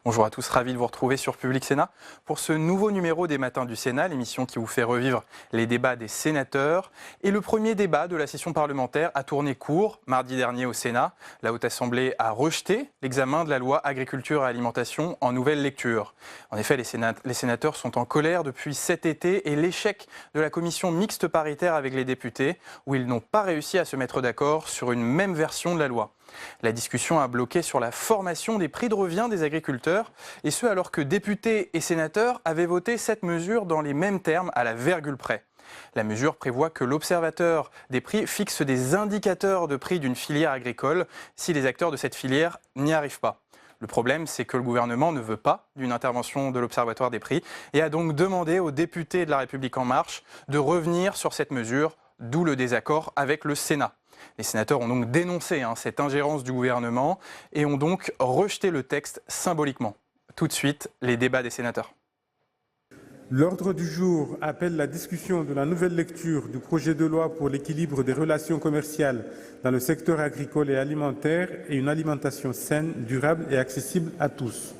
Bonjour à tous, ravi de vous retrouver sur Public Sénat pour ce nouveau numéro des Matins du Sénat, l'émission qui vous fait revivre les débats des sénateurs. Et le premier débat de la session parlementaire a tourné court mardi dernier au Sénat. La Haute Assemblée a rejeté l'examen de la loi Agriculture et Alimentation en nouvelle lecture. En effet, les sénateurs sont en colère depuis cet été et l'échec de la commission mixte paritaire avec les députés, où ils n'ont pas réussi à se mettre d'accord sur une même version de la loi. La discussion a bloqué sur la formation des prix de revient des agriculteurs, et ce alors que députés et sénateurs avaient voté cette mesure dans les mêmes termes à la virgule près. La mesure prévoit que l'observateur des prix fixe des indicateurs de prix d'une filière agricole si les acteurs de cette filière n'y arrivent pas. Le problème, c'est que le gouvernement ne veut pas d'une intervention de l'Observatoire des prix et a donc demandé aux députés de La République En Marche de revenir sur cette mesure, d'où le désaccord avec le Sénat. Les sénateurs ont donc dénoncé cette ingérence du gouvernement et ont donc rejeté le texte symboliquement. Tout de suite, les débats des sénateurs. L'ordre du jour appelle la discussion de la nouvelle lecture du projet de loi pour l'équilibre des relations commerciales dans le secteur agricole et alimentaire et une alimentation saine, durable et accessible à tous.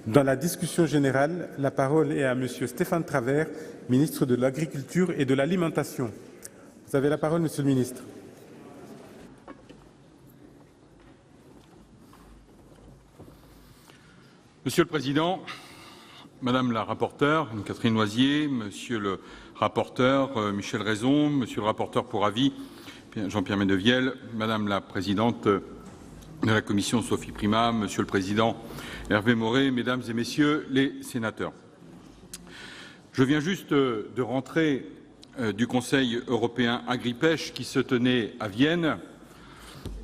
Dans la discussion générale, la parole est à M. Stéphane Travert, ministre de l'Agriculture et de l'Alimentation. Vous avez la parole, Monsieur le ministre. Monsieur le Président, Madame la rapporteure, Catherine Loisier, Monsieur le rapporteur, Michel Raison, Monsieur le rapporteur pour avis, Jean-Pierre Medevielle, Madame la présidente de la Commission, Sophie Primas, Monsieur le Président, Hervé Maurey, Mesdames et Messieurs les sénateurs. Je viens juste de rentrer du Conseil européen Agri-Pêche qui se tenait à Vienne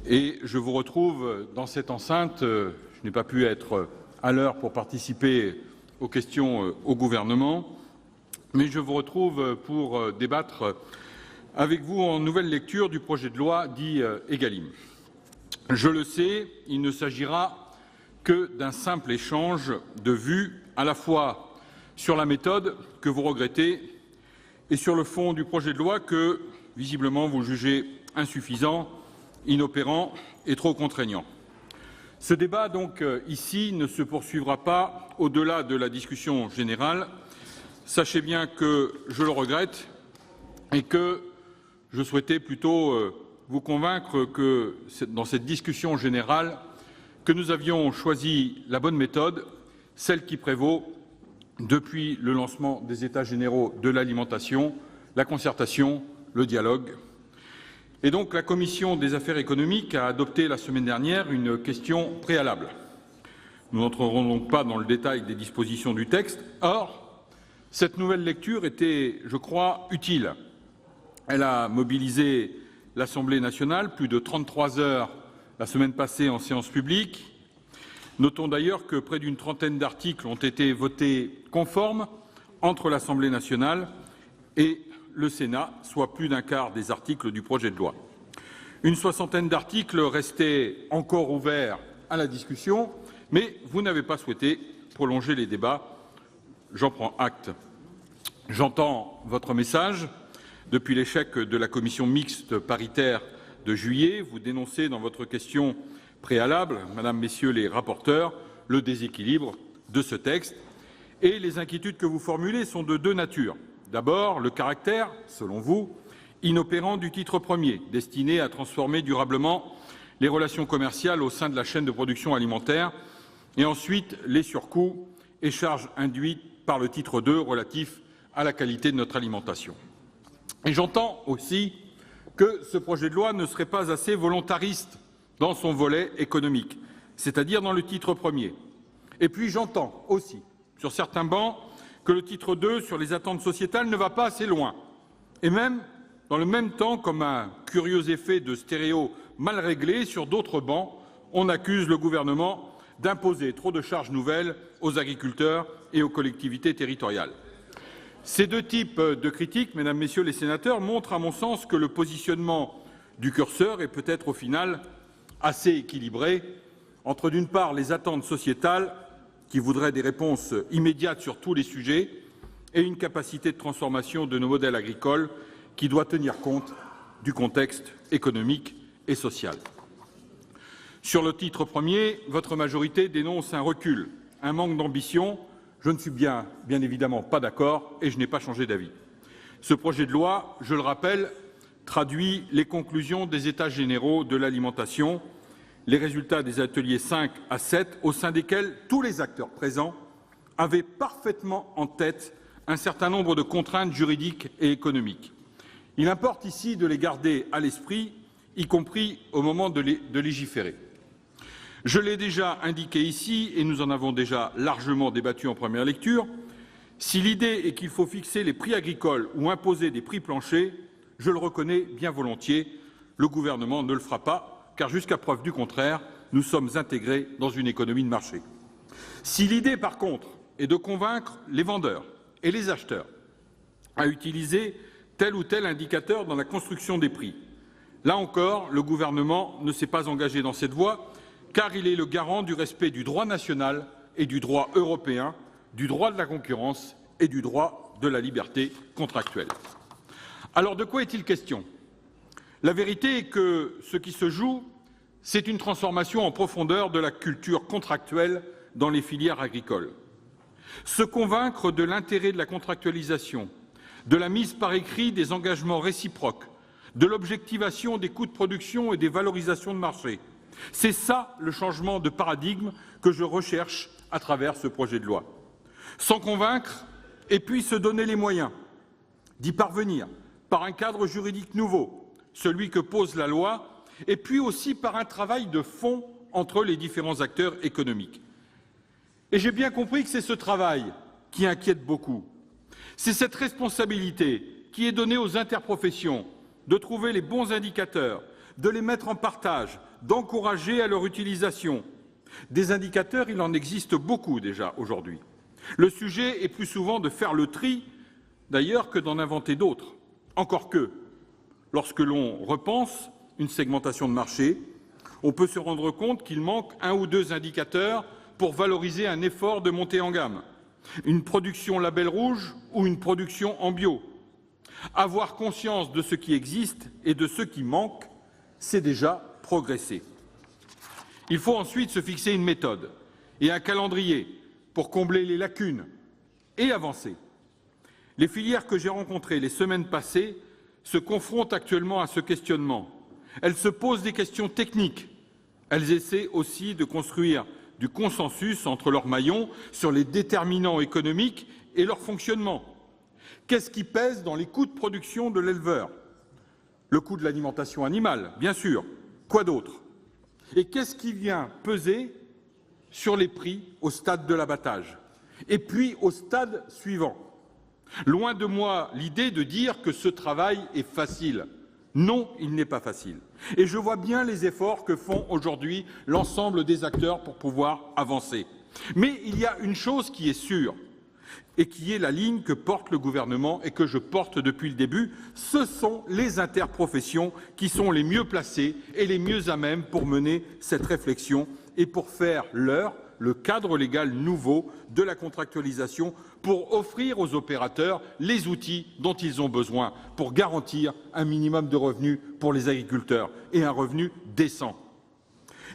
et je vous retrouve dans cette enceinte. Je n'ai pas pu être à l'heure pour participer aux questions au gouvernement, mais je vous retrouve pour débattre avec vous en nouvelle lecture du projet de loi dit Egalim. Je le sais, il ne s'agira que d'un simple échange de vues, à la fois sur la méthode que vous regrettez et sur le fond du projet de loi que, visiblement, vous jugez insuffisant, inopérant et trop contraignant. Ce débat, donc, ici, ne se poursuivra pas au-delà de la discussion générale. Sachez bien que je le regrette et que je souhaitais plutôt vous convaincre que, dans cette discussion générale, que nous avions choisi la bonne méthode, celle qui prévaut depuis le lancement des États généraux de l'alimentation, la concertation, le dialogue. Et donc, la Commission des affaires économiques a adopté la semaine dernière une question préalable. Nous n'entrerons donc pas dans le détail des dispositions du texte. Or, cette nouvelle lecture était, je crois, utile. Elle a mobilisé l'Assemblée nationale, plus de 33 heures la semaine passée en séance publique. Notons d'ailleurs que près d'une trentaine d'articles ont été votés conformes entre l'Assemblée nationale et le Sénat, soit plus d'un quart des articles du projet de loi. Une soixantaine d'articles restaient encore ouverts à la discussion, mais vous n'avez pas souhaité prolonger les débats. J'en prends acte. J'entends votre message. Depuis l'échec de la commission mixte paritaire de juillet, vous dénoncez dans votre question préalable, Madame, Messieurs les rapporteurs, le déséquilibre de ce texte. Et les inquiétudes que vous formulez sont de deux natures. D'abord, le caractère, selon vous, inopérant du titre premier, destiné à transformer durablement les relations commerciales au sein de la chaîne de production alimentaire, et ensuite les surcoûts et charges induites par le titre 2 relatif à la qualité de notre alimentation. Et j'entends aussi que ce projet de loi ne serait pas assez volontariste dans son volet économique, c'est-à-dire dans le titre premier. Et puis j'entends aussi, sur certains bancs, que le titre 2 sur les attentes sociétales ne va pas assez loin. Et même, dans le même temps, comme un curieux effet de stéréo mal réglé, sur d'autres bancs, on accuse le gouvernement d'imposer trop de charges nouvelles aux agriculteurs et aux collectivités territoriales. Ces deux types de critiques, Mesdames, Messieurs les sénateurs, montrent à mon sens que le positionnement du curseur est peut-être au final assez équilibré entre, d'une part, les attentes sociétales qui voudraient des réponses immédiates sur tous les sujets et une capacité de transformation de nos modèles agricoles qui doit tenir compte du contexte économique et social. Sur le titre premier, votre majorité dénonce un recul un manque d'ambition. Je ne suis bien évidemment pas d'accord et je n'ai pas changé d'avis. Ce projet de loi, je le rappelle, traduit les conclusions des États généraux de l'alimentation, les résultats des ateliers 5 à 7, au sein desquels tous les acteurs présents avaient parfaitement en tête un certain nombre de contraintes juridiques et économiques. Il importe ici de les garder à l'esprit, y compris au moment de légiférer. Je l'ai déjà indiqué ici, et nous en avons déjà largement débattu en première lecture, si l'idée est qu'il faut fixer les prix agricoles ou imposer des prix planchers, je le reconnais bien volontiers, le gouvernement ne le fera pas, car jusqu'à preuve du contraire, nous sommes intégrés dans une économie de marché. Si l'idée, par contre, est de convaincre les vendeurs et les acheteurs à utiliser tel ou tel indicateur dans la construction des prix, là encore, le gouvernement ne s'est pas engagé dans cette voie, car il est le garant du respect du droit national et du droit européen, du droit de la concurrence et du droit de la liberté contractuelle. Alors, de quoi est-il question? La vérité est que ce qui se joue, c'est une transformation en profondeur de la culture contractuelle dans les filières agricoles. Se convaincre de l'intérêt de la contractualisation, de la mise par écrit des engagements réciproques, de l'objectivation des coûts de production et des valorisations de marché, c'est ça le changement de paradigme que je recherche à travers ce projet de loi. S'en convaincre et puis se donner les moyens d'y parvenir par un cadre juridique nouveau, celui que pose la loi, et puis aussi par un travail de fond entre les différents acteurs économiques. Et j'ai bien compris que c'est ce travail qui inquiète beaucoup. C'est cette responsabilité qui est donnée aux interprofessions de trouver les bons indicateurs, de les mettre en partage, d'encourager à leur utilisation. Des indicateurs, il en existe beaucoup déjà aujourd'hui. Le sujet est plus souvent de faire le tri, d'ailleurs, que d'en inventer d'autres. Encore que, lorsque l'on repense une segmentation de marché, on peut se rendre compte qu'il manque un ou deux indicateurs pour valoriser un effort de montée en gamme, une production label rouge ou une production en bio. Avoir conscience de ce qui existe et de ce qui manque, c'est déjà progresser. Il faut ensuite se fixer une méthode et un calendrier pour combler les lacunes et avancer. Les filières que j'ai rencontrées les semaines passées se confrontent actuellement à ce questionnement. Elles se posent des questions techniques. Elles essaient aussi de construire du consensus entre leurs maillons sur les déterminants économiques et leur fonctionnement. Qu'est-ce qui pèse dans les coûts de production de l'éleveur? Le coût de l'alimentation animale, bien sûr. Quoi d'autre? Et qu'est-ce qui vient peser sur les prix au stade de l'abattage? Et puis au stade suivant. Loin de moi l'idée de dire que ce travail est facile. Non, il n'est pas facile. Et je vois bien les efforts que font aujourd'hui l'ensemble des acteurs pour pouvoir avancer. Mais il y a une chose qui est sûre, et qui est la ligne que porte le gouvernement et que je porte depuis le début, ce sont les interprofessions qui sont les mieux placées et les mieux à même pour mener cette réflexion et pour faire le cadre légal nouveau de la contractualisation, pour offrir aux opérateurs les outils dont ils ont besoin pour garantir un minimum de revenus pour les agriculteurs et un revenu décent.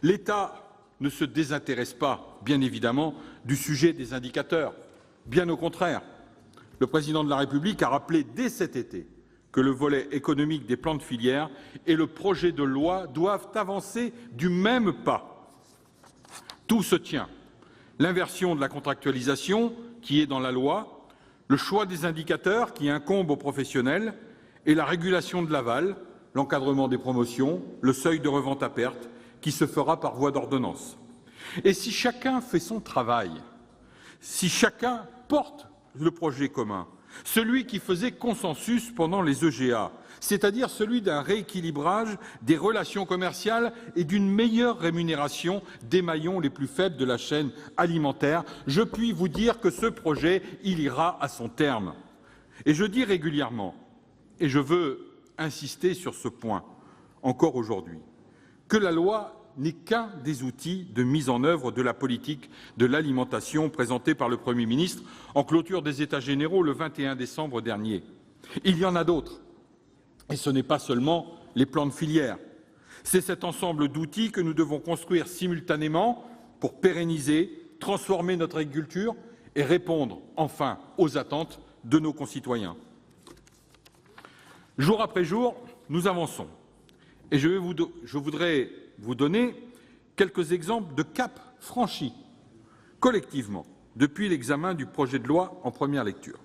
L'État ne se désintéresse pas, bien évidemment, du sujet des indicateurs. Bien au contraire, le président de la République a rappelé dès cet été que le volet économique des plans de filière et le projet de loi doivent avancer du même pas. Tout se tient. L'inversion de la contractualisation qui est dans la loi, le choix des indicateurs qui incombent aux professionnels et la régulation de l'aval, l'encadrement des promotions, le seuil de revente à perte qui se fera par voie d'ordonnance. Et si chacun fait son travail, si chacun porte le projet commun, celui qui faisait consensus pendant les EGA, c'est-à-dire celui d'un rééquilibrage des relations commerciales et d'une meilleure rémunération des maillons les plus faibles de la chaîne alimentaire, je puis vous dire que ce projet, il ira à son terme. Et je dis régulièrement, et je veux insister sur ce point encore aujourd'hui, que la loi n'est qu'un des outils de mise en œuvre de la politique de l'alimentation présentée par le Premier ministre en clôture des États généraux le 21 décembre dernier. Il y en a d'autres, et ce n'est pas seulement les plans de filière. C'est cet ensemble d'outils que nous devons construire simultanément pour pérenniser transformer notre agriculture et répondre enfin aux attentes de nos concitoyens. Jour après jour, nous avançons. Et je voudrais vous donner quelques exemples de caps franchis collectivement depuis l'examen du projet de loi en première lecture.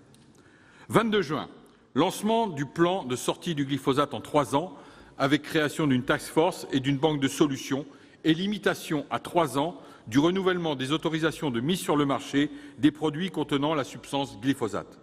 22 juin, lancement du plan de sortie du glyphosate en 3 ans avec création d'une task force et d'une banque de solutions et limitation à 3 ans du renouvellement des autorisations de mise sur le marché des produits contenant la substance glyphosate.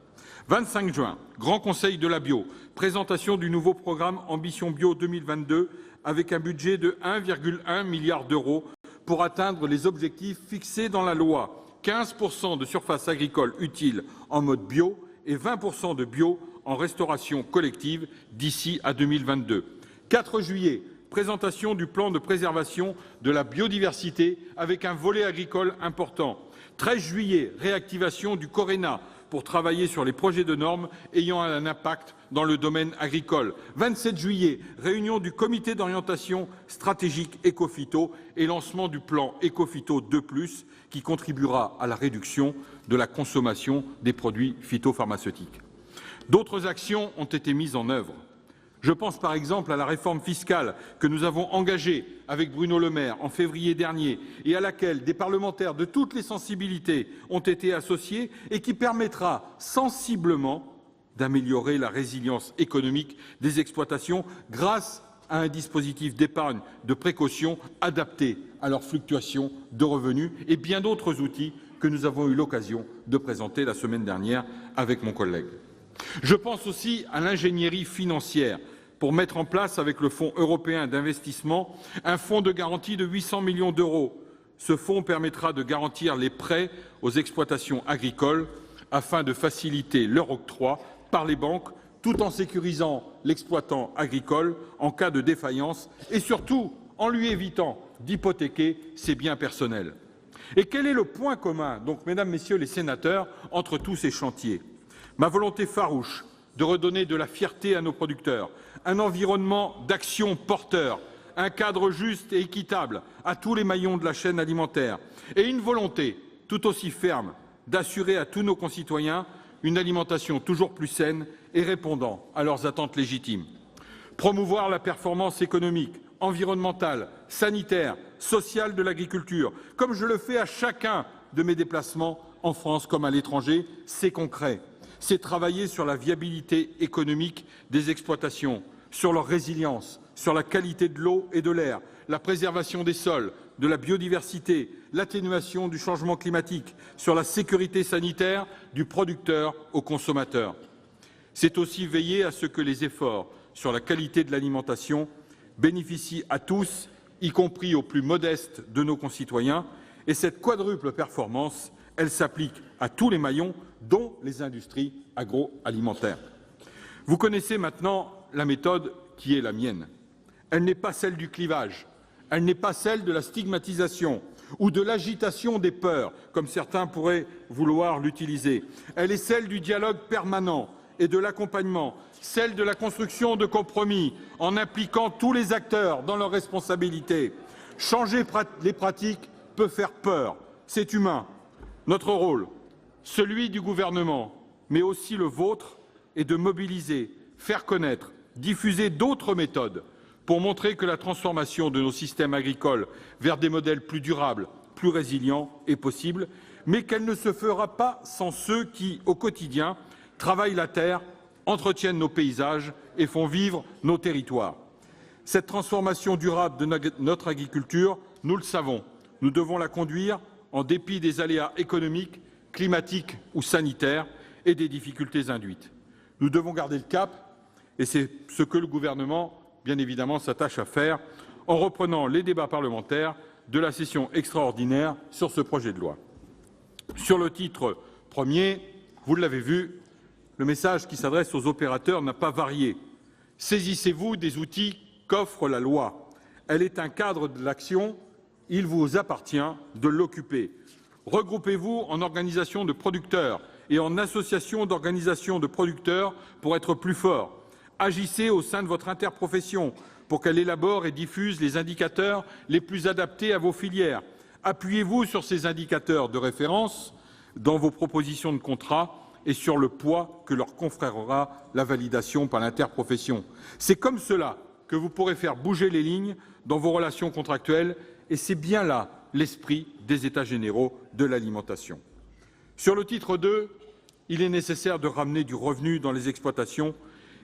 25 juin, Grand Conseil de la bio, présentation du nouveau programme Ambition Bio 2022 avec un budget de 1,1 milliard d'euros pour atteindre les objectifs fixés dans la loi, 15% de surface agricole utile en mode bio et 20% de bio en restauration collective d'ici à 2022. 4 juillet, présentation du plan de préservation de la biodiversité avec un volet agricole important. 13 juillet, réactivation du Corena pour travailler sur les projets de normes ayant un impact dans le domaine agricole. 27 juillet, réunion du comité d'orientation stratégique Ecophyto et lancement du plan Ecophyto 2+, qui contribuera à la réduction de la consommation des produits phytopharmaceutiques. D'autres actions ont été mises en œuvre. Je pense par exemple à la réforme fiscale que nous avons engagée avec Bruno Le Maire en février dernier et à laquelle des parlementaires de toutes les sensibilités ont été associés et qui permettra sensiblement d'améliorer la résilience économique des exploitations grâce à un dispositif d'épargne de précaution adapté à leurs fluctuations de revenus et bien d'autres outils que nous avons eu l'occasion de présenter la semaine dernière avec mon collègue. Je pense aussi à l'ingénierie financière pour mettre en place, avec le Fonds européen d'investissement, un fonds de garantie de 800 millions d'euros. Ce fonds permettra de garantir les prêts aux exploitations agricoles afin de faciliter leur octroi par les banques, tout en sécurisant l'exploitant agricole en cas de défaillance et surtout en lui évitant d'hypothéquer ses biens personnels. Et quel est le point commun, donc, mesdames, messieurs les sénateurs, entre tous ces chantiers ? Ma volonté farouche de redonner de la fierté à nos producteurs, un environnement d'action porteur, un cadre juste et équitable à tous les maillons de la chaîne alimentaire et une volonté tout aussi ferme d'assurer à tous nos concitoyens une alimentation toujours plus saine et répondant à leurs attentes légitimes. Promouvoir la performance économique, environnementale, sanitaire, sociale de l'agriculture, comme je le fais à chacun de mes déplacements en France comme à l'étranger, c'est concret. C'est travailler sur la viabilité économique des exploitations, sur leur résilience, sur la qualité de l'eau et de l'air, la préservation des sols, de la biodiversité, l'atténuation du changement climatique, sur la sécurité sanitaire du producteur au consommateur. C'est aussi veiller à ce que les efforts sur la qualité de l'alimentation bénéficient à tous, y compris aux plus modestes de nos concitoyens, et cette quadruple performance, elle s'applique à tous les maillons, dont les industries agroalimentaires. Vous connaissez maintenant la méthode qui est la mienne. Elle n'est pas celle du clivage, elle n'est pas celle de la stigmatisation ou de l'agitation des peurs, comme certains pourraient vouloir l'utiliser. Elle est celle du dialogue permanent et de l'accompagnement, celle de la construction de compromis en impliquant tous les acteurs dans leurs responsabilités. Changer les pratiques peut faire peur, c'est humain. Notre rôle, celui du gouvernement, mais aussi le vôtre, est de mobiliser, faire connaître, diffuser d'autres méthodes pour montrer que la transformation de nos systèmes agricoles vers des modèles plus durables, plus résilients est possible, mais qu'elle ne se fera pas sans ceux qui, au quotidien, travaillent la terre, entretiennent nos paysages et font vivre nos territoires. Cette transformation durable de notre agriculture, nous le savons, nous devons la conduire en dépit des aléas économiques, climatiques ou sanitaires et des difficultés induites. Nous devons garder le cap et c'est ce que le gouvernement, bien évidemment, s'attache à faire en reprenant les débats parlementaires de la session extraordinaire sur ce projet de loi. Sur le titre premier, vous l'avez vu, le message qui s'adresse aux opérateurs n'a pas varié. Saisissez-vous des outils qu'offre la loi. Elle est un cadre de l'action, il vous appartient de l'occuper. Regroupez-vous en organisations de producteurs et en associations d'organisations de producteurs pour être plus forts. Agissez au sein de votre interprofession pour qu'elle élabore et diffuse les indicateurs les plus adaptés à vos filières. Appuyez-vous sur ces indicateurs de référence dans vos propositions de contrat et sur le poids que leur conférera la validation par l'interprofession. C'est comme cela que vous pourrez faire bouger les lignes dans vos relations contractuelles et c'est bien là l'esprit des États généraux de l'alimentation. Sur le titre 2, il est nécessaire de ramener du revenu dans les exploitations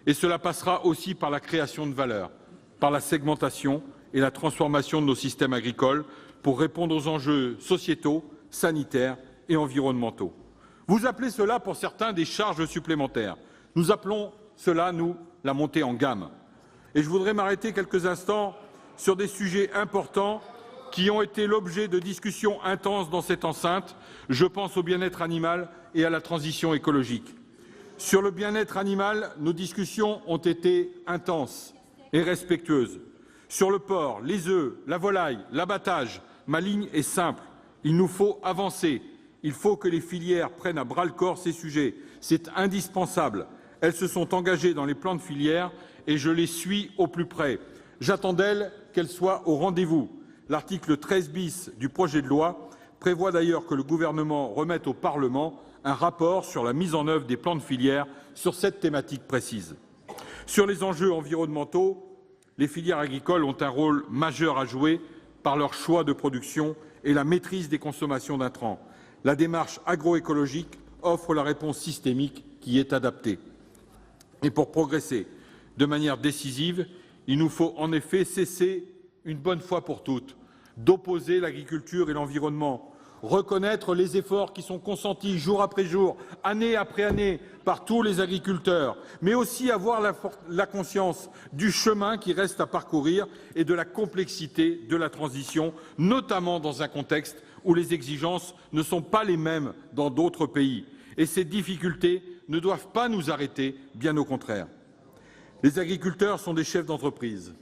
et cela passera aussi par la création de valeur, par la segmentation et la transformation de nos systèmes agricoles pour répondre aux enjeux sociétaux, sanitaires et environnementaux. Vous appelez cela pour certains des charges supplémentaires. Nous appelons cela, nous, la montée en gamme. Et je voudrais m'arrêter quelques instants sur des sujets importants qui ont été l'objet de discussions intenses dans cette enceinte. Je pense au bien-être animal et à la transition écologique. Sur le bien-être animal, nos discussions ont été intenses et respectueuses. Sur le porc, les œufs, la volaille, l'abattage, ma ligne est simple. Il nous faut avancer. Il faut que les filières prennent à bras-le-corps ces sujets. C'est indispensable. Elles se sont engagées dans les plans de filière et je les suis au plus près. J'attends d'elles qu'elles soient au rendez-vous. L'article 13 bis du projet de loi prévoit d'ailleurs que le gouvernement remette au Parlement un rapport sur la mise en œuvre des plans de filière sur cette thématique précise. Sur les enjeux environnementaux, les filières agricoles ont un rôle majeur à jouer par leur choix de production et la maîtrise des consommations d'intrants. La démarche agroécologique offre la réponse systémique qui est adaptée. Et pour progresser de manière décisive, il nous faut en effet cesser, une bonne fois pour toutes, d'opposer l'agriculture et l'environnement, reconnaître les efforts qui sont consentis jour après jour, année après année, par tous les agriculteurs, mais aussi avoir la conscience du chemin qui reste à parcourir et de la complexité de la transition, notamment dans un contexte où les exigences ne sont pas les mêmes dans d'autres pays. Et ces difficultés ne doivent pas nous arrêter, bien au contraire. Les agriculteurs sont des chefs d'entreprise.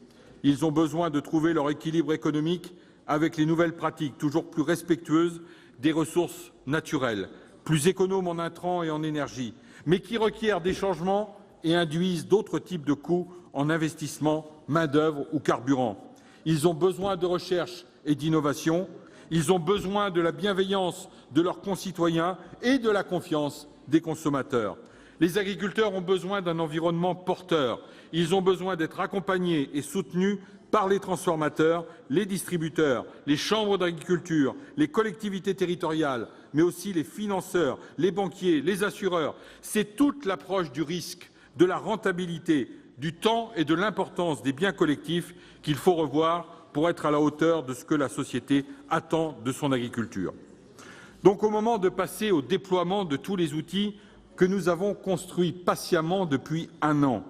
Ils ont besoin de trouver leur équilibre économique avec les nouvelles pratiques toujours plus respectueuses des ressources naturelles, plus économes en intrants et en énergie, mais qui requièrent des changements et induisent d'autres types de coûts en investissement, main-d'œuvre ou carburant. Ils ont besoin de recherche et d'innovation, ils ont besoin de la bienveillance de leurs concitoyens et de la confiance des consommateurs. Les agriculteurs ont besoin d'un environnement porteur, ils ont besoin d'être accompagnés et soutenus par les transformateurs, les distributeurs, les chambres d'agriculture, les collectivités territoriales, mais aussi les financeurs, les banquiers, les assureurs. C'est toute l'approche du risque, de la rentabilité, du temps et de l'importance des biens collectifs qu'il faut revoir pour être à la hauteur de ce que la société attend de son agriculture. Donc, au moment de passer au déploiement de tous les outils que nous avons construits patiemment depuis un an,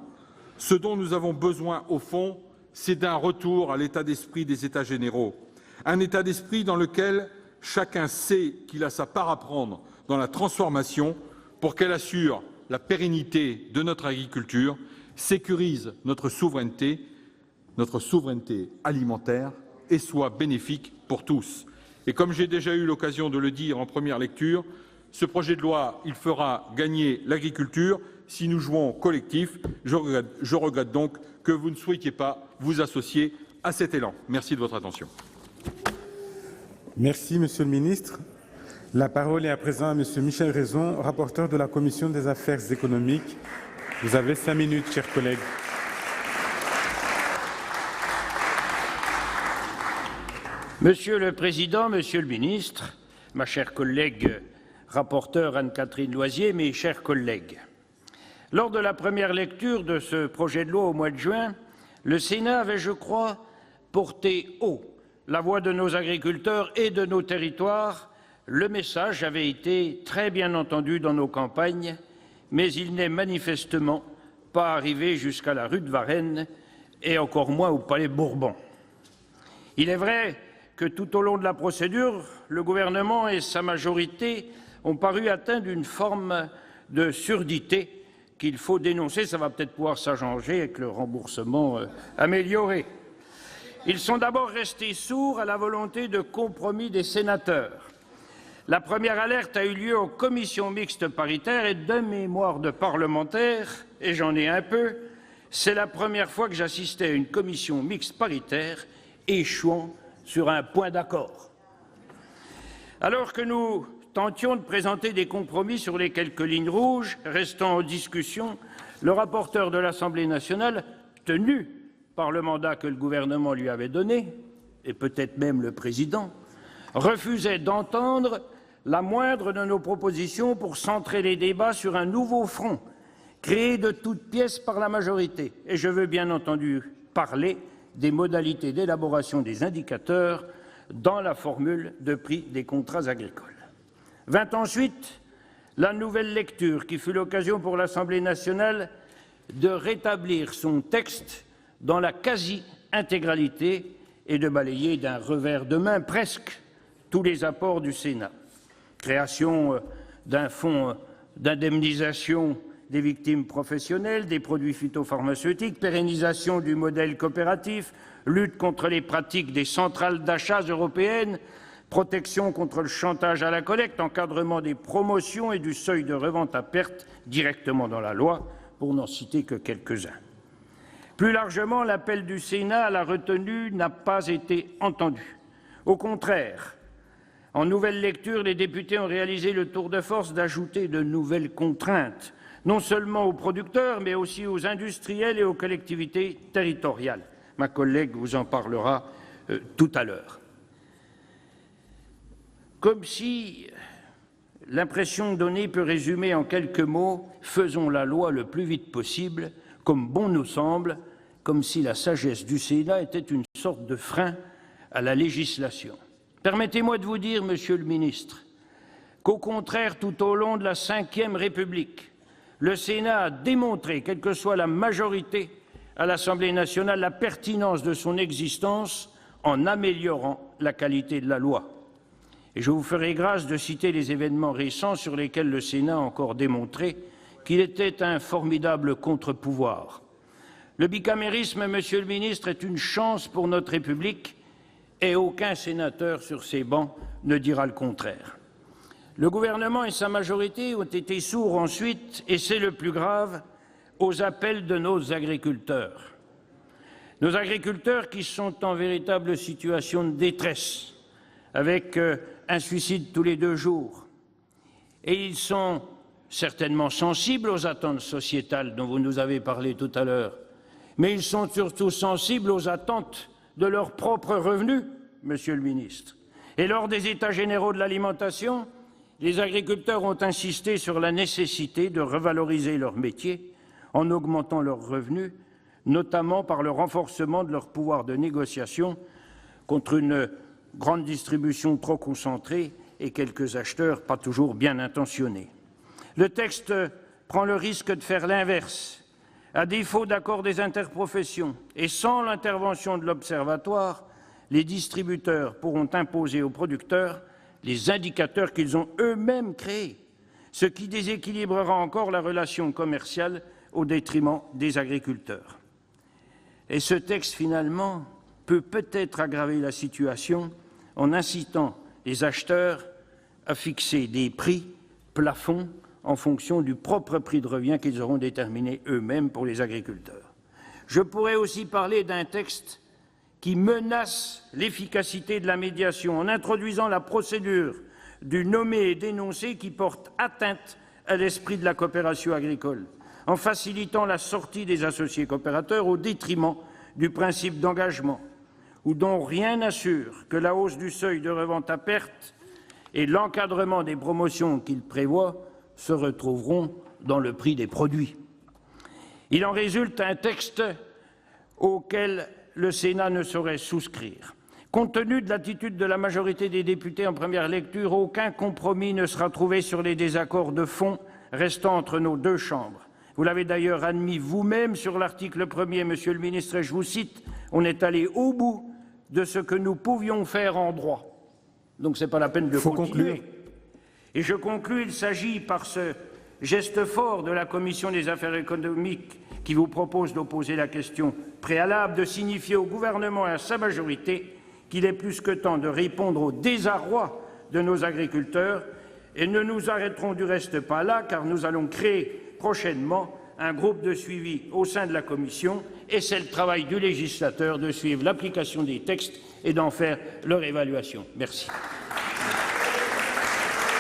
ce dont nous avons besoin, au fond, c'est d'un retour à l'état d'esprit des États généraux, un état d'esprit dans lequel chacun sait qu'il a sa part à prendre dans la transformation pour qu'elle assure la pérennité de notre agriculture, sécurise notre souveraineté alimentaire et soit bénéfique pour tous. Et comme j'ai déjà eu l'occasion de le dire en première lecture, ce projet de loi, il fera gagner l'agriculture si nous jouons collectif. Je regrette donc que vous ne souhaitiez pas vous associer à cet élan. Merci de votre attention. Merci, Monsieur le Ministre. La parole est à présent à Monsieur Michel Raison, rapporteur de la Commission des affaires économiques. Vous avez 5 minutes, chers collègues. Monsieur le Président, Monsieur le Ministre, ma chère collègue rapporteure Anne-Catherine Loisier, mes chers collègues. Lors de la première lecture de ce projet de loi au mois de juin, le Sénat avait, je crois, porté haut la voix de nos agriculteurs et de nos territoires. Le message avait été très bien entendu dans nos campagnes, mais il n'est manifestement pas arrivé jusqu'à la rue de Varennes et encore moins au Palais Bourbon. Il est vrai que tout au long de la procédure, le gouvernement et sa majorité ont paru atteints d'une forme de surdité qu'il faut dénoncer. Ça va peut-être pouvoir s'arranger avec le remboursement amélioré. Ils sont d'abord restés sourds à la volonté de compromis des sénateurs. La première alerte a eu lieu en commission mixte paritaire et de mémoire de parlementaires, et j'en ai un peu, c'est la première fois que j'assistais à une commission mixte paritaire échouant sur un point d'accord. Alors que nous tentions de présenter des compromis sur les quelques lignes rouges restant en discussion, le rapporteur de l'Assemblée nationale, tenu par le mandat que le gouvernement lui avait donné, et peut-être même le président, refusait d'entendre la moindre de nos propositions pour centrer les débats sur un nouveau front, créé de toutes pièces par la majorité. Et je veux bien entendu parler des modalités d'élaboration des indicateurs dans la formule de prix des contrats agricoles. Vint ensuite la nouvelle lecture qui fut l'occasion pour l'Assemblée nationale de rétablir son texte dans la quasi-intégralité et de balayer d'un revers de main presque tous les apports du Sénat. Création d'un fonds d'indemnisation des victimes professionnelles, des produits phytopharmaceutiques, pérennisation du modèle coopératif, lutte contre les pratiques des centrales d'achat européennes, protection contre le chantage à la collecte, encadrement des promotions et du seuil de revente à perte directement dans la loi, pour n'en citer que quelques-uns. Plus largement, l'appel du Sénat à la retenue n'a pas été entendu. Au contraire, en nouvelle lecture, les députés ont réalisé le tour de force d'ajouter de nouvelles contraintes, non seulement aux producteurs, mais aussi aux industriels et aux collectivités territoriales. Ma collègue vous en parlera tout à l'heure. Comme si l'impression donnée peut résumer en quelques mots « faisons la loi le plus vite possible », comme bon nous semble, comme si la sagesse du Sénat était une sorte de frein à la législation. Permettez-moi de vous dire, Monsieur le ministre, qu'au contraire, tout au long de la Ve République, le Sénat a démontré, quelle que soit la majorité à l'Assemblée nationale, la pertinence de son existence en améliorant la qualité de la loi. Et je vous ferai grâce de citer les événements récents sur lesquels le Sénat a encore démontré qu'il était un formidable contre-pouvoir. Le bicamérisme, Monsieur le ministre, est une chance pour notre République et aucun sénateur sur ces bancs ne dira le contraire. Le gouvernement et sa majorité ont été sourds ensuite, et c'est le plus grave, aux appels de nos agriculteurs. Nos agriculteurs qui sont en véritable situation de détresse, avec un suicide tous les 2 jours. Et ils sont certainement sensibles aux attentes sociétales dont vous nous avez parlé tout à l'heure, mais ils sont surtout sensibles aux attentes de leurs propres revenus, Monsieur le ministre. Et lors des États généraux de l'alimentation, les agriculteurs ont insisté sur la nécessité de revaloriser leur métier en augmentant leurs revenus, notamment par le renforcement de leur pouvoir de négociation contre une grande distribution trop concentrée et quelques acheteurs pas toujours bien intentionnés. Le texte prend le risque de faire l'inverse. À défaut d'accord des interprofessions et sans l'intervention de l'Observatoire, les distributeurs pourront imposer aux producteurs les indicateurs qu'ils ont eux-mêmes créés, ce qui déséquilibrera encore la relation commerciale au détriment des agriculteurs. Et ce texte, finalement, peut peut-être aggraver la situation en incitant les acheteurs à fixer des prix plafonds en fonction du propre prix de revient qu'ils auront déterminé eux-mêmes pour les agriculteurs. Je pourrais aussi parler d'un texte qui menace l'efficacité de la médiation en introduisant la procédure du nommé et dénoncé qui porte atteinte à l'esprit de la coopération agricole, en facilitant la sortie des associés coopérateurs au détriment du principe d'engagement, ou dont rien n'assure que la hausse du seuil de revente à perte et l'encadrement des promotions qu'il prévoit se retrouveront dans le prix des produits. Il en résulte un texte auquel le Sénat ne saurait souscrire. Compte tenu de l'attitude de la majorité des députés en première lecture, aucun compromis ne sera trouvé sur les désaccords de fond restant entre nos 2 chambres. Vous l'avez d'ailleurs admis vous-même sur l'article 1er, Monsieur le ministre, et je vous cite, « On est allé au bout de ce que nous pouvions faire en droit ». Donc ce n'est pas la peine de continuer. Conclure. Et je conclus, il s'agit par ce geste fort de la Commission des affaires économiques qui vous propose d'opposer la question préalable, de signifier au gouvernement et à sa majorité qu'il est plus que temps de répondre au désarroi de nos agriculteurs. Et ne nous arrêterons du reste pas là, car nous allons créer prochainement un groupe de suivi au sein de la Commission, et c'est le travail du législateur de suivre l'application des textes et d'en faire leur évaluation. Merci.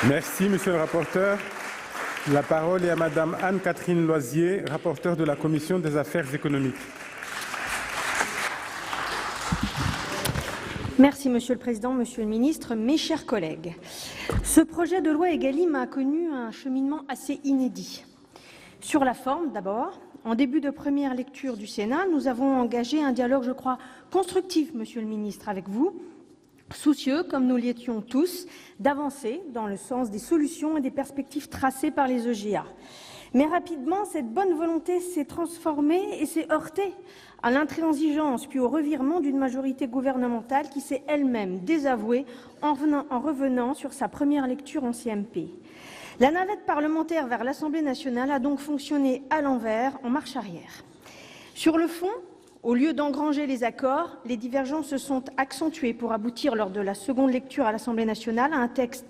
Merci, monsieur le rapporteur. La parole est à madame Anne-Catherine Loisier, rapporteure de la Commission des affaires économiques. Merci, Monsieur le Président, Monsieur le Ministre, mes chers collègues. Ce projet de loi Egalim a connu un cheminement assez inédit. Sur la forme, d'abord, en début de première lecture du Sénat, nous avons engagé un dialogue, je crois, constructif, Monsieur le Ministre, avec vous, soucieux, comme nous l'étions tous, d'avancer dans le sens des solutions et des perspectives tracées par les EGA. Mais rapidement, cette bonne volonté s'est transformée et s'est heurtée à l'intransigeance puis au revirement d'une majorité gouvernementale qui s'est elle-même désavouée en revenant sur sa première lecture en CMP. La navette parlementaire vers l'Assemblée nationale a donc fonctionné à l'envers, en marche arrière. Sur le fond, au lieu d'engranger les accords, les divergences se sont accentuées pour aboutir lors de la seconde lecture à l'Assemblée nationale à un texte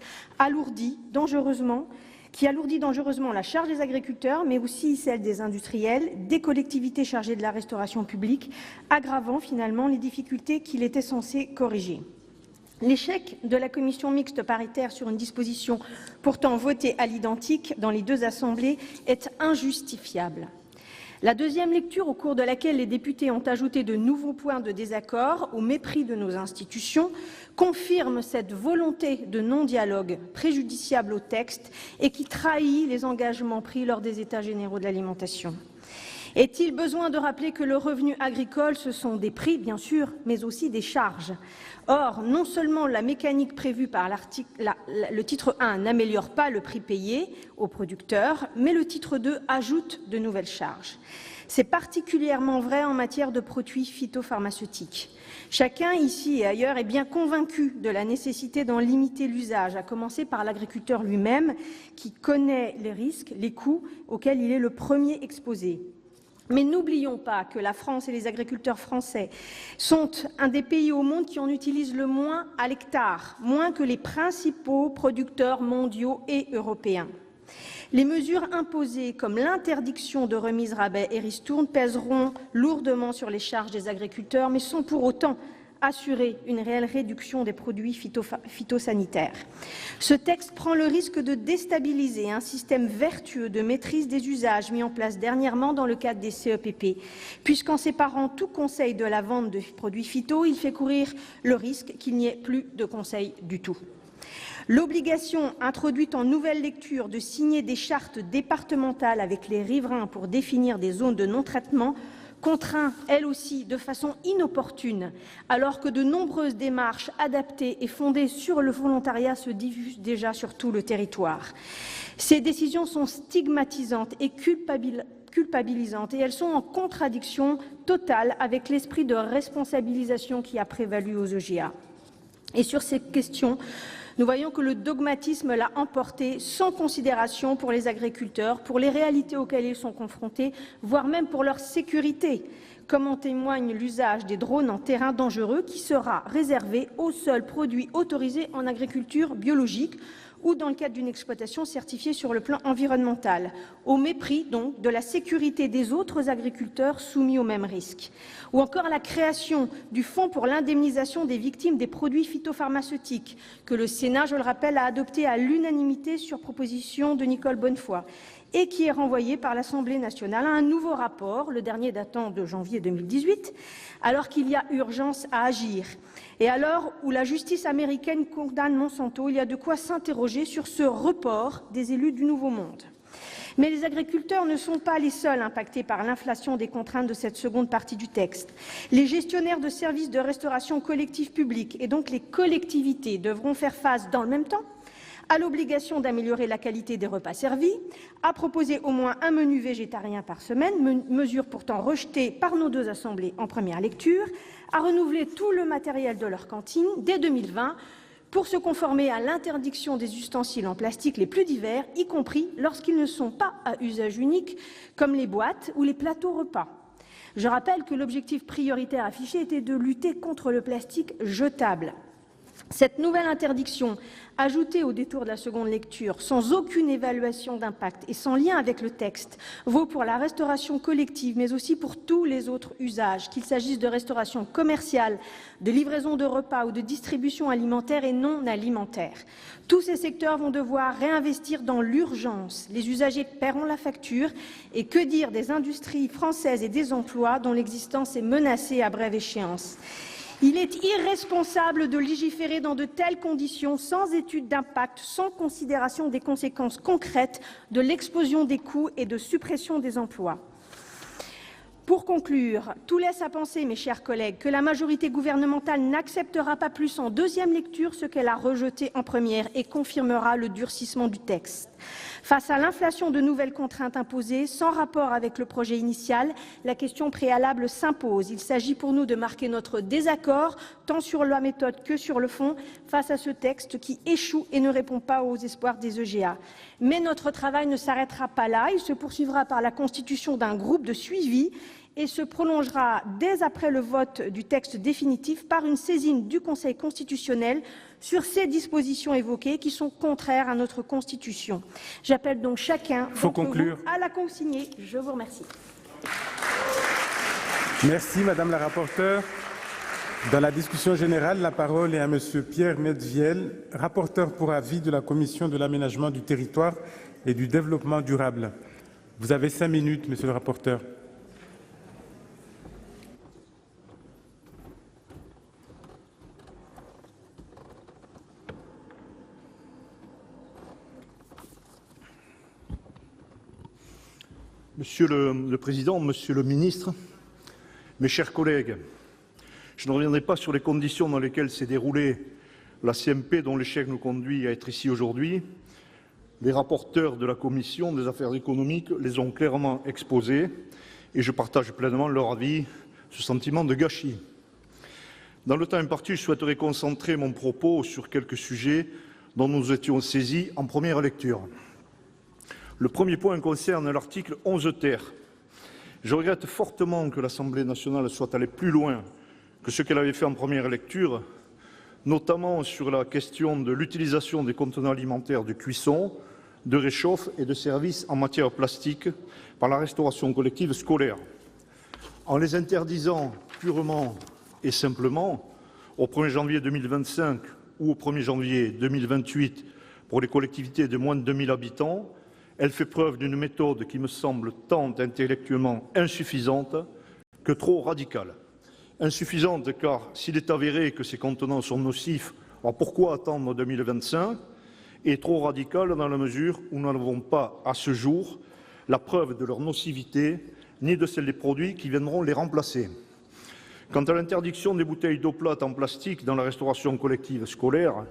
qui alourdit dangereusement la charge des agriculteurs, mais aussi celle des industriels, des collectivités chargées de la restauration publique, aggravant finalement les difficultés qu'il était censé corriger. L'échec de la commission mixte paritaire sur une disposition pourtant votée à l'identique dans les deux assemblées est injustifiable. La deuxième lecture, au cours de laquelle les députés ont ajouté de nouveaux points de désaccord au mépris de nos institutions, confirme cette volonté de non-dialogue préjudiciable au texte et qui trahit les engagements pris lors des États généraux de l'alimentation. Est-il besoin de rappeler que le revenu agricole, ce sont des prix, bien sûr, mais aussi des charges? Or, non seulement la mécanique prévue par le titre 1 n'améliore pas le prix payé aux producteurs, mais le titre 2 ajoute de nouvelles charges. C'est particulièrement vrai en matière de produits phytopharmaceutiques. Chacun, ici et ailleurs, est bien convaincu de la nécessité d'en limiter l'usage, à commencer par l'agriculteur lui-même, qui connaît les risques, les coûts auxquels il est le premier exposé. Mais n'oublions pas que la France et les agriculteurs français sont un des pays au monde qui en utilisent le moins à l'hectare, moins que les principaux producteurs mondiaux et européens. Les mesures imposées, comme l'interdiction de remise, rabais et ristournes, pèseront lourdement sur les charges des agriculteurs, mais sans pour autant assurer une réelle réduction des produits phytosanitaires. Ce texte prend le risque de déstabiliser un système vertueux de maîtrise des usages mis en place dernièrement dans le cadre des CEPP, puisqu'en séparant tout conseil de la vente de produits phyto, il fait courir le risque qu'il n'y ait plus de conseil du tout. L'obligation introduite en nouvelle lecture de signer des chartes départementales avec les riverains pour définir des zones de non-traitement contraint, elle aussi, de façon inopportune, alors que de nombreuses démarches adaptées et fondées sur le volontariat se diffusent déjà sur tout le territoire. Ces décisions sont stigmatisantes et culpabilisantes et elles sont en contradiction totale avec l'esprit de responsabilisation qui a prévalu aux EGA. Et sur ces questions, nous voyons que le dogmatisme l'a emporté sans considération pour les agriculteurs, pour les réalités auxquelles ils sont confrontés, voire même pour leur sécurité, comme en témoigne l'usage des drones en terrain dangereux qui sera réservé aux seuls produits autorisés en agriculture biologique ou dans le cadre d'une exploitation certifiée sur le plan environnemental, au mépris donc de la sécurité des autres agriculteurs soumis aux mêmes risques. Ou encore la création du Fonds pour l'indemnisation des victimes des produits phytopharmaceutiques, que le Sénat, je le rappelle, a adopté à l'unanimité sur proposition de Nicole Bonnefoy, et qui est renvoyé par l'Assemblée nationale à un nouveau rapport, le dernier datant de janvier 2018, alors qu'il y a urgence à agir. Et alors où la justice américaine condamne Monsanto, il y a de quoi s'interroger sur ce report des élus du Nouveau Monde. Mais les agriculteurs ne sont pas les seuls impactés par l'inflation des contraintes de cette seconde partie du texte. Les gestionnaires de services de restauration collective publique et donc les collectivités devront faire face dans le même temps à l'obligation d'améliorer la qualité des repas servis, à proposer au moins un menu végétarien par semaine, mesure pourtant rejetée par nos deux assemblées en première lecture, à renouveler tout le matériel de leur cantine dès 2020 pour se conformer à l'interdiction des ustensiles en plastique les plus divers, y compris lorsqu'ils ne sont pas à usage unique, comme les boîtes ou les plateaux repas. Je rappelle que l'objectif prioritaire affiché était de lutter contre le plastique jetable. Cette nouvelle interdiction, ajoutée au détour de la seconde lecture, sans aucune évaluation d'impact et sans lien avec le texte, vaut pour la restauration collective, mais aussi pour tous les autres usages, qu'il s'agisse de restauration commerciale, de livraison de repas ou de distribution alimentaire et non alimentaire. Tous ces secteurs vont devoir réinvestir dans l'urgence. Les usagers paieront la facture. Et que dire des industries françaises et des emplois dont l'existence est menacée à brève échéance? Il est irresponsable de légiférer dans de telles conditions, sans étude d'impact, sans considération des conséquences concrètes de l'explosion des coûts et de suppression des emplois. Pour conclure, tout laisse à penser, mes chers collègues, que la majorité gouvernementale n'acceptera pas plus en deuxième lecture ce qu'elle a rejeté en première et confirmera le durcissement du texte. Face à l'inflation de nouvelles contraintes imposées, sans rapport avec le projet initial, la question préalable s'impose. Il s'agit pour nous de marquer notre désaccord, tant sur la méthode que sur le fond, face à ce texte qui échoue et ne répond pas aux espoirs des EGA. Mais notre travail ne s'arrêtera pas là, il se poursuivra par la constitution d'un groupe de suivi et se prolongera dès après le vote du texte définitif par une saisine du Conseil constitutionnel sur ces dispositions évoquées qui sont contraires à notre Constitution. J'appelle donc chacun d'entre vous à la consigner. Je vous remercie. Merci Madame la rapporteure. Dans la discussion générale, la parole est à Monsieur Pierre Medviel, rapporteur pour avis de la Commission de l'aménagement du territoire et du développement durable. Vous avez 5 minutes, Monsieur le rapporteur. Monsieur le Président, Monsieur le Ministre, mes chers collègues, je ne reviendrai pas sur les conditions dans lesquelles s'est déroulée la CMP dont l'échec nous conduit à être ici aujourd'hui. Les rapporteurs de la Commission des affaires économiques les ont clairement exposés et je partage pleinement leur avis, ce sentiment de gâchis. Dans le temps imparti, je souhaiterais concentrer mon propos sur quelques sujets dont nous étions saisis en première lecture. Le premier point concerne l'article 11 ter. Je regrette fortement que l'Assemblée nationale soit allée plus loin que ce qu'elle avait fait en première lecture, notamment sur la question de l'utilisation des contenants alimentaires de cuisson, de réchauffe et de services en matière plastique par la restauration collective scolaire. En les interdisant purement et simplement au 1er janvier 2025 ou au 1er janvier 2028 pour les collectivités de moins de 2000 habitants, elle fait preuve d'une méthode qui me semble tant intellectuellement insuffisante que trop radicale. Insuffisante car s'il est avéré que ces contenants sont nocifs, alors pourquoi attendre 2025 ? Et trop radicale dans la mesure où nous n'avons pas, à ce jour, la preuve de leur nocivité ni de celle des produits qui viendront les remplacer. Quant à l'interdiction des bouteilles d'eau plate en plastique dans la restauration collective scolaire,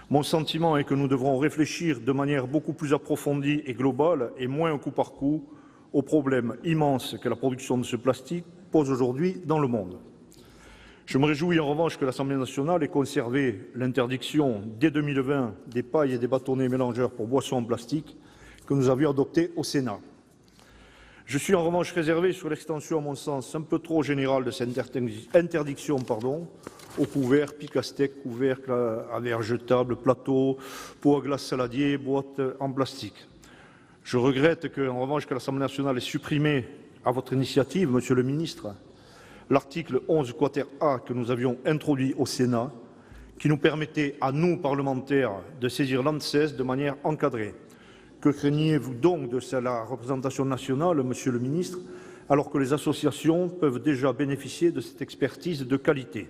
mon sentiment est que nous devrons réfléchir de manière beaucoup plus approfondie et globale et moins au coup par coup aux problèmes immenses que la production de ce plastique pose aujourd'hui dans le monde. Je me réjouis en revanche que l'Assemblée nationale ait conservé l'interdiction dès 2020 des pailles et des bâtonnets mélangeurs pour boissons en plastique que nous avions adoptée au Sénat. Je suis en revanche réservé sur l'extension, à mon sens, un peu trop générale de cette interdiction aux couverts, piques à steak, couvercles à verre jetables, plateaux, pots à glace saladier, boîtes en plastique. Je regrette en revanche que l'Assemblée nationale ait supprimé, à votre initiative, Monsieur le Ministre, l'article 11 quater A que nous avions introduit au Sénat, qui nous permettait à nous, parlementaires, de saisir l'ANSES de manière encadrée. Que craignez-vous donc de la représentation nationale, Monsieur le Ministre, alors que les associations peuvent déjà bénéficier de cette expertise de qualité ?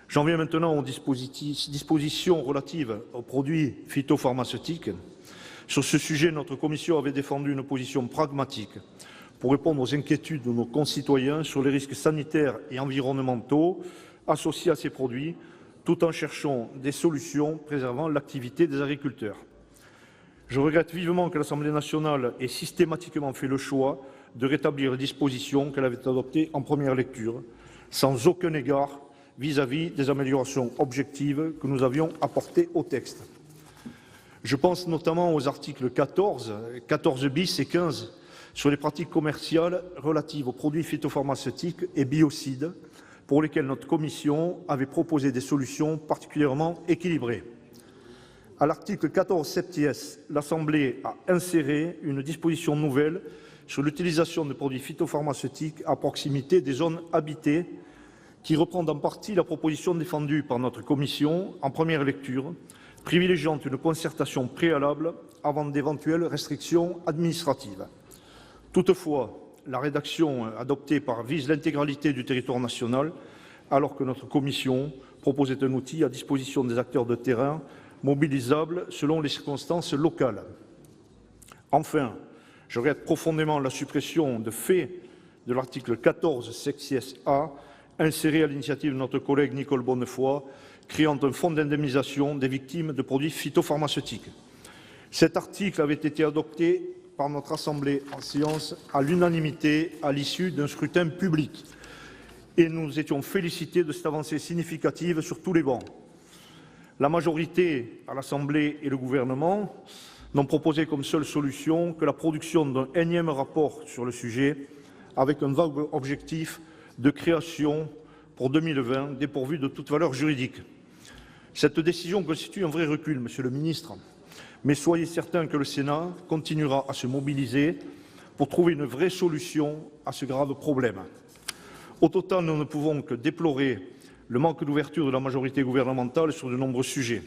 J'en viens maintenant aux dispositions relatives aux produits phytopharmaceutiques. Sur ce sujet, notre commission avait défendu une position pragmatique pour répondre aux inquiétudes de nos concitoyens sur les risques sanitaires et environnementaux associés à ces produits, tout en cherchant des solutions préservant l'activité des agriculteurs. Je regrette vivement que l'Assemblée nationale ait systématiquement fait le choix de rétablir les dispositions qu'elle avait adoptées en première lecture, sans aucun égard vis-à-vis des améliorations objectives que nous avions apportées au texte. Je pense notamment aux articles 14 bis et 15 sur les pratiques commerciales relatives aux produits phytopharmaceutiques et biocides, pour lesquels notre commission avait proposé des solutions particulièrement équilibrées. À l'article 14 septies, l'Assemblée a inséré une disposition nouvelle sur l'utilisation de produits phytopharmaceutiques à proximité des zones habitées, qui reprend en partie la proposition défendue par notre commission en première lecture, privilégiant une concertation préalable avant d'éventuelles restrictions administratives. Toutefois, la rédaction adoptée vise l'intégralité du territoire national, alors que notre commission proposait un outil à disposition des acteurs de terrain mobilisable selon les circonstances locales. Enfin, je regrette profondément la suppression de fait de l'article 14 secties A, inséré à l'initiative de notre collègue Nicole Bonnefoy, créant un fonds d'indemnisation des victimes de produits phytopharmaceutiques. Cet article avait été adopté par notre Assemblée en séance à l'unanimité à l'issue d'un scrutin public. Et nous étions félicités de cette avancée significative sur tous les bancs. La majorité à l'Assemblée et le gouvernement n'ont proposé comme seule solution que la production d'un énième rapport sur le sujet, avec un vague objectif de création pour 2020 dépourvu de toute valeur juridique. Cette décision constitue un vrai recul, Monsieur le Ministre, mais soyez certains que le Sénat continuera à se mobiliser pour trouver une vraie solution à ce grave problème. Au total, nous ne pouvons que déplorer le manque d'ouverture de la majorité gouvernementale sur de nombreux sujets.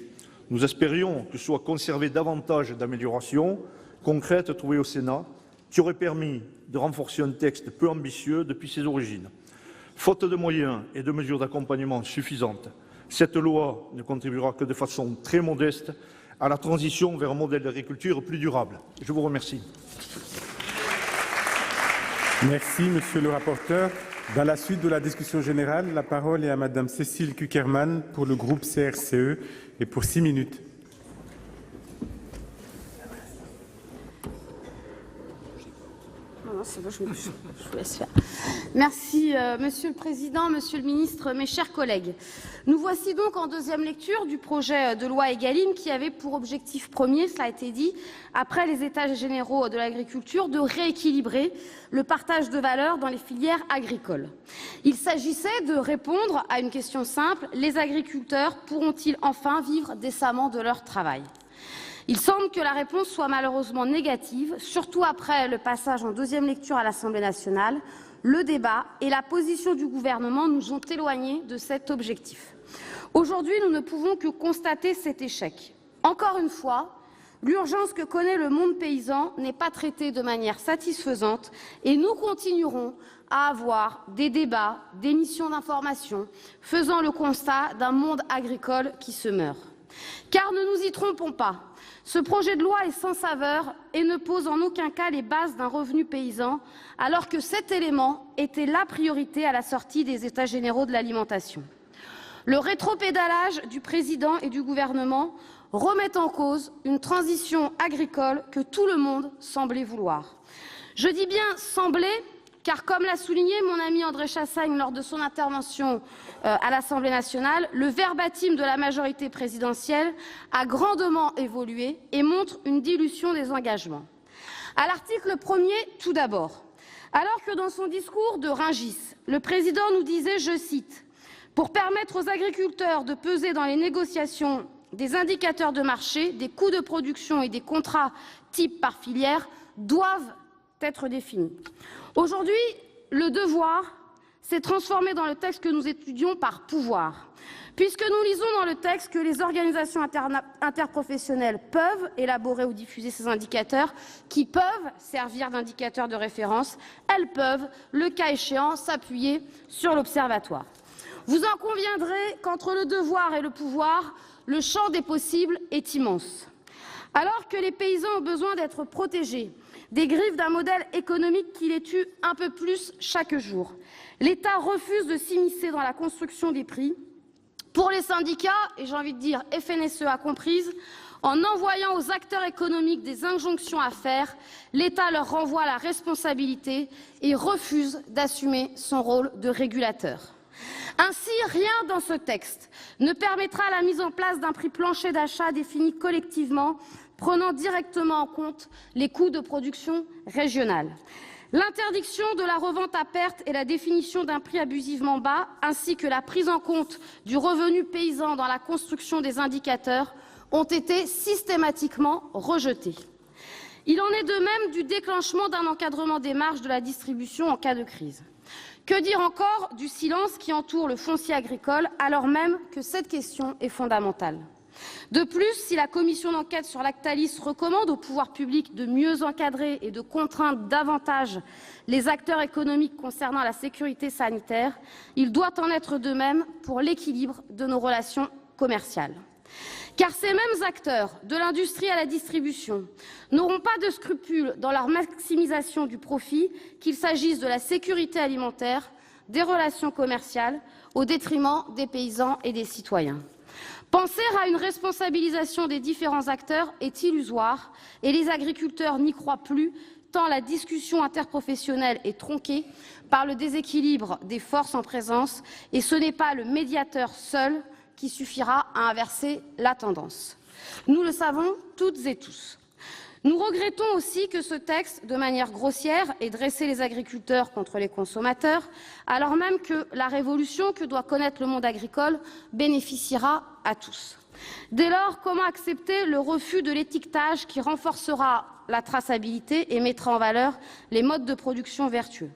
Nous espérions que soient conservées davantage d'améliorations concrètes trouvées au Sénat, qui auraient permis de renforcer un texte peu ambitieux depuis ses origines. Faute de moyens et de mesures d'accompagnement suffisantes, cette loi ne contribuera que de façon très modeste à la transition vers un modèle d'agriculture plus durable. Je vous remercie. Merci, Monsieur le rapporteur. Dans la suite de la discussion générale, la parole est à Madame Cécile Cukierman pour le groupe CRCE et pour 6 minutes. C'est bon, je vous laisse faire. Merci, Monsieur le Président, Monsieur le Ministre, mes chers collègues. Nous voici donc en deuxième lecture du projet de loi Egalim qui avait pour objectif premier, cela a été dit, après les États généraux de l'agriculture, de rééquilibrer le partage de valeur dans les filières agricoles. Il s'agissait de répondre à une question simple, les agriculteurs pourront-ils enfin vivre décemment de leur travail ? Il semble que la réponse soit malheureusement négative, surtout après le passage en deuxième lecture à l'Assemblée nationale. Le débat et la position du gouvernement nous ont éloignés de cet objectif. Aujourd'hui, nous ne pouvons que constater cet échec. Encore une fois, l'urgence que connaît le monde paysan n'est pas traitée de manière satisfaisante et nous continuerons à avoir des débats, des missions d'information, faisant le constat d'un monde agricole qui se meurt. Car ne nous y trompons pas, ce projet de loi est sans saveur et ne pose en aucun cas les bases d'un revenu paysan, alors que cet élément était la priorité à la sortie des États généraux de l'alimentation. Le rétropédalage du président et du gouvernement remet en cause une transition agricole que tout le monde semblait vouloir. Je dis bien « semblait », car comme l'a souligné mon ami André Chassaigne lors de son intervention à l'Assemblée nationale, le verbatim de la majorité présidentielle a grandement évolué et montre une dilution des engagements. À l'article 1er, tout d'abord, alors que dans son discours de Rungis, le président nous disait, je cite, « Pour permettre aux agriculteurs de peser dans les négociations des indicateurs de marché, des coûts de production et des contrats type par filière doivent être définis. » Aujourd'hui, le devoir s'est transformé dans le texte que nous étudions par pouvoir, puisque nous lisons dans le texte que les organisations interprofessionnelles peuvent élaborer ou diffuser ces indicateurs, qui peuvent servir d'indicateurs de référence, elles peuvent, le cas échéant, s'appuyer sur l'Observatoire. Vous en conviendrez qu'entre le devoir et le pouvoir, le champ des possibles est immense. Alors que les paysans ont besoin d'être protégés des griffes d'un modèle économique qui les tue un peu plus chaque jour, l'État refuse de s'immiscer dans la construction des prix. Pour les syndicats, et j'ai envie de dire FNSEA comprise, en envoyant aux acteurs économiques des injonctions à faire, l'État leur renvoie la responsabilité et refuse d'assumer son rôle de régulateur. Ainsi, rien dans ce texte ne permettra la mise en place d'un prix plancher d'achat défini collectivement, prenant directement en compte les coûts de production régionale. L'interdiction de la revente à perte et la définition d'un prix abusivement bas, ainsi que la prise en compte du revenu paysan dans la construction des indicateurs, ont été systématiquement rejetés. Il en est de même du déclenchement d'un encadrement des marges de la distribution en cas de crise. Que dire encore du silence qui entoure le foncier agricole, alors même que cette question est fondamentale? De plus, si la commission d'enquête sur Lactalis recommande aux pouvoirs publics de mieux encadrer et de contraindre davantage les acteurs économiques concernant la sécurité sanitaire, il doit en être de même pour l'équilibre de nos relations commerciales. Car ces mêmes acteurs, de l'industrie à la distribution, n'auront pas de scrupules dans leur maximisation du profit, qu'il s'agisse de la sécurité alimentaire, des relations commerciales, au détriment des paysans et des citoyens. Penser à une responsabilisation des différents acteurs est illusoire et les agriculteurs n'y croient plus, tant la discussion interprofessionnelle est tronquée par le déséquilibre des forces en présence, et ce n'est pas le médiateur seul qui suffira à inverser la tendance. Nous le savons toutes et tous. Nous regrettons aussi que ce texte, de manière grossière, ait dressé les agriculteurs contre les consommateurs, alors même que la révolution que doit connaître le monde agricole bénéficiera à tous. Dès lors, comment accepter le refus de l'étiquetage qui renforcera la traçabilité et mettra en valeur les modes de production vertueux?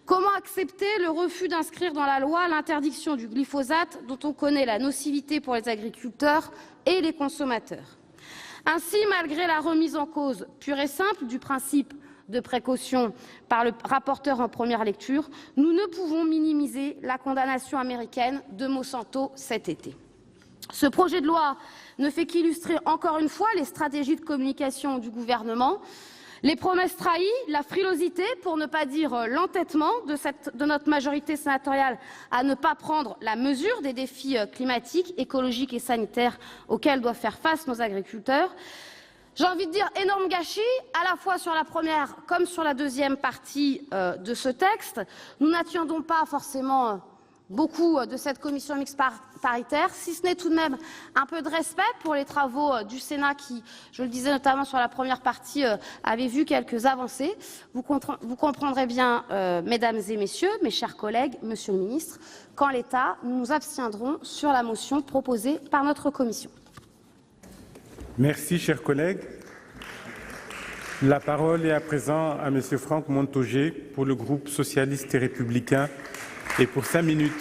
Comment accepter le refus d'inscrire dans la loi l'interdiction du glyphosate, dont on connaît la nocivité pour les agriculteurs et les consommateurs? Ainsi, malgré la remise en cause pure et simple du principe de précaution par le rapporteur en première lecture, nous ne pouvons minimiser la condamnation américaine de Monsanto cet été. Ce projet de loi ne fait qu'illustrer encore une fois les stratégies de communication du gouvernement, les promesses trahies, la frilosité, pour ne pas dire l'entêtement de notre majorité sénatoriale à ne pas prendre la mesure des défis climatiques, écologiques et sanitaires auxquels doivent faire face nos agriculteurs. J'ai envie de dire énorme gâchis, à la fois sur la première comme sur la deuxième partie de ce texte. Nous n'attendons pas forcément beaucoup de cette commission mixte paritaire, si ce n'est tout de même un peu de respect pour les travaux du Sénat qui, je le disais notamment sur la première partie, avaient vu quelques avancées. Vous comprendrez bien, mesdames et messieurs, mes chers collègues, monsieur le ministre, qu'en l'état, nous nous abstiendrons sur la motion proposée par notre commission. Merci, chers collègues. La parole est à présent à monsieur Franck Montaugé pour le groupe socialiste et républicain et pour 5 minutes.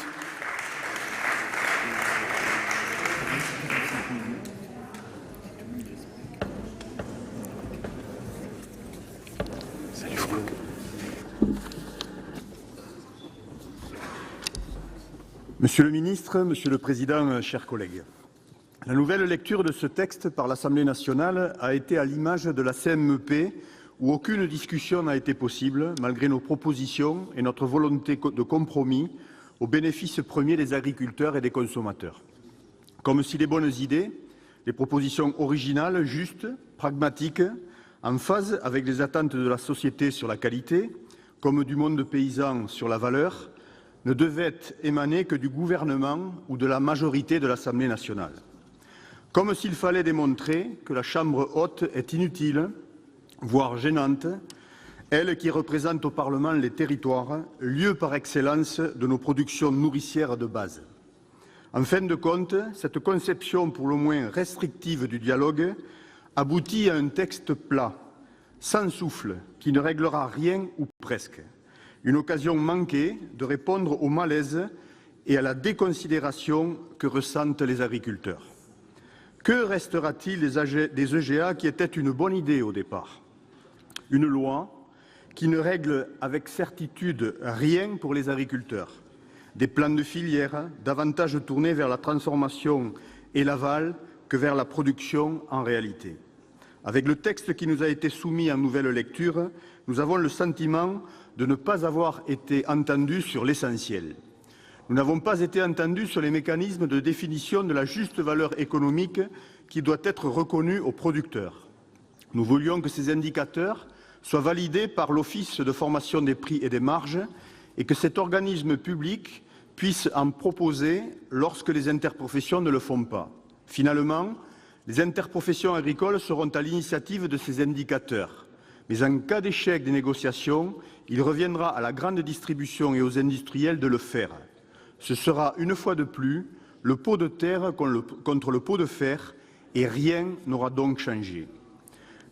Monsieur le ministre, Monsieur le Président, chers collègues, la nouvelle lecture de ce texte par l'Assemblée nationale a été à l'image de la CMEP où aucune discussion n'a été possible, malgré nos propositions et notre volonté de compromis au bénéfice premier des agriculteurs et des consommateurs. Comme si les bonnes idées, les propositions originales, justes, pragmatiques, en phase avec les attentes de la société sur la qualité, comme du monde paysan sur la valeur, ne devaient émaner que du gouvernement ou de la majorité de l'Assemblée nationale. Comme s'il fallait démontrer que la Chambre haute est inutile, voire gênante, elle qui représente au Parlement les territoires, lieu par excellence de nos productions nourricières de base. En fin de compte, cette conception pour le moins restrictive du dialogue aboutit à un texte plat, sans souffle, qui ne réglera rien ou presque. Une occasion manquée de répondre au malaise et à la déconsidération que ressentent les agriculteurs. Que restera-t-il des EGA qui étaient une bonne idée au départ? Une loi qui ne règle avec certitude rien pour les agriculteurs. Des plans de filière davantage tournés vers la transformation et l'aval que vers la production en réalité. Avec le texte qui nous a été soumis en nouvelle lecture, nous avons le sentiment de ne pas avoir été entendus sur l'essentiel. Nous n'avons pas été entendus sur les mécanismes de définition de la juste valeur économique qui doit être reconnue aux producteurs. Nous voulions que ces indicateurs soient validés par l'Office de formation des prix et des marges et que cet organisme public puisse en proposer lorsque les interprofessions ne le font pas. Finalement, les interprofessions agricoles seront à l'initiative de ces indicateurs, Mais en cas d'échec des négociations, il reviendra à la grande distribution et aux industriels de le faire. Ce sera, une fois de plus, le pot de terre contre le pot de fer, et rien n'aura donc changé.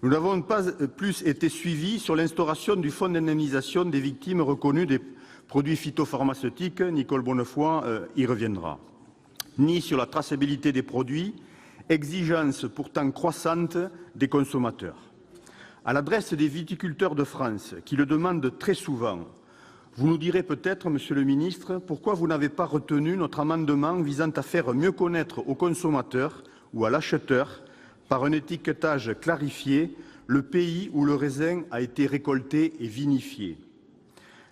Nous n'avons pas plus été suivis sur l'instauration du fonds d'indemnisation des victimes reconnues des produits phytopharmaceutiques, Nicole Bonnefoy y reviendra, ni sur la traçabilité des produits, exigence pourtant croissante des consommateurs. À l'adresse des viticulteurs de France, qui le demandent très souvent, vous nous direz peut-être, Monsieur le Ministre, pourquoi vous n'avez pas retenu notre amendement visant à faire mieux connaître aux consommateurs ou à l'acheteur, par un étiquetage clarifié, le pays où le raisin a été récolté et vinifié.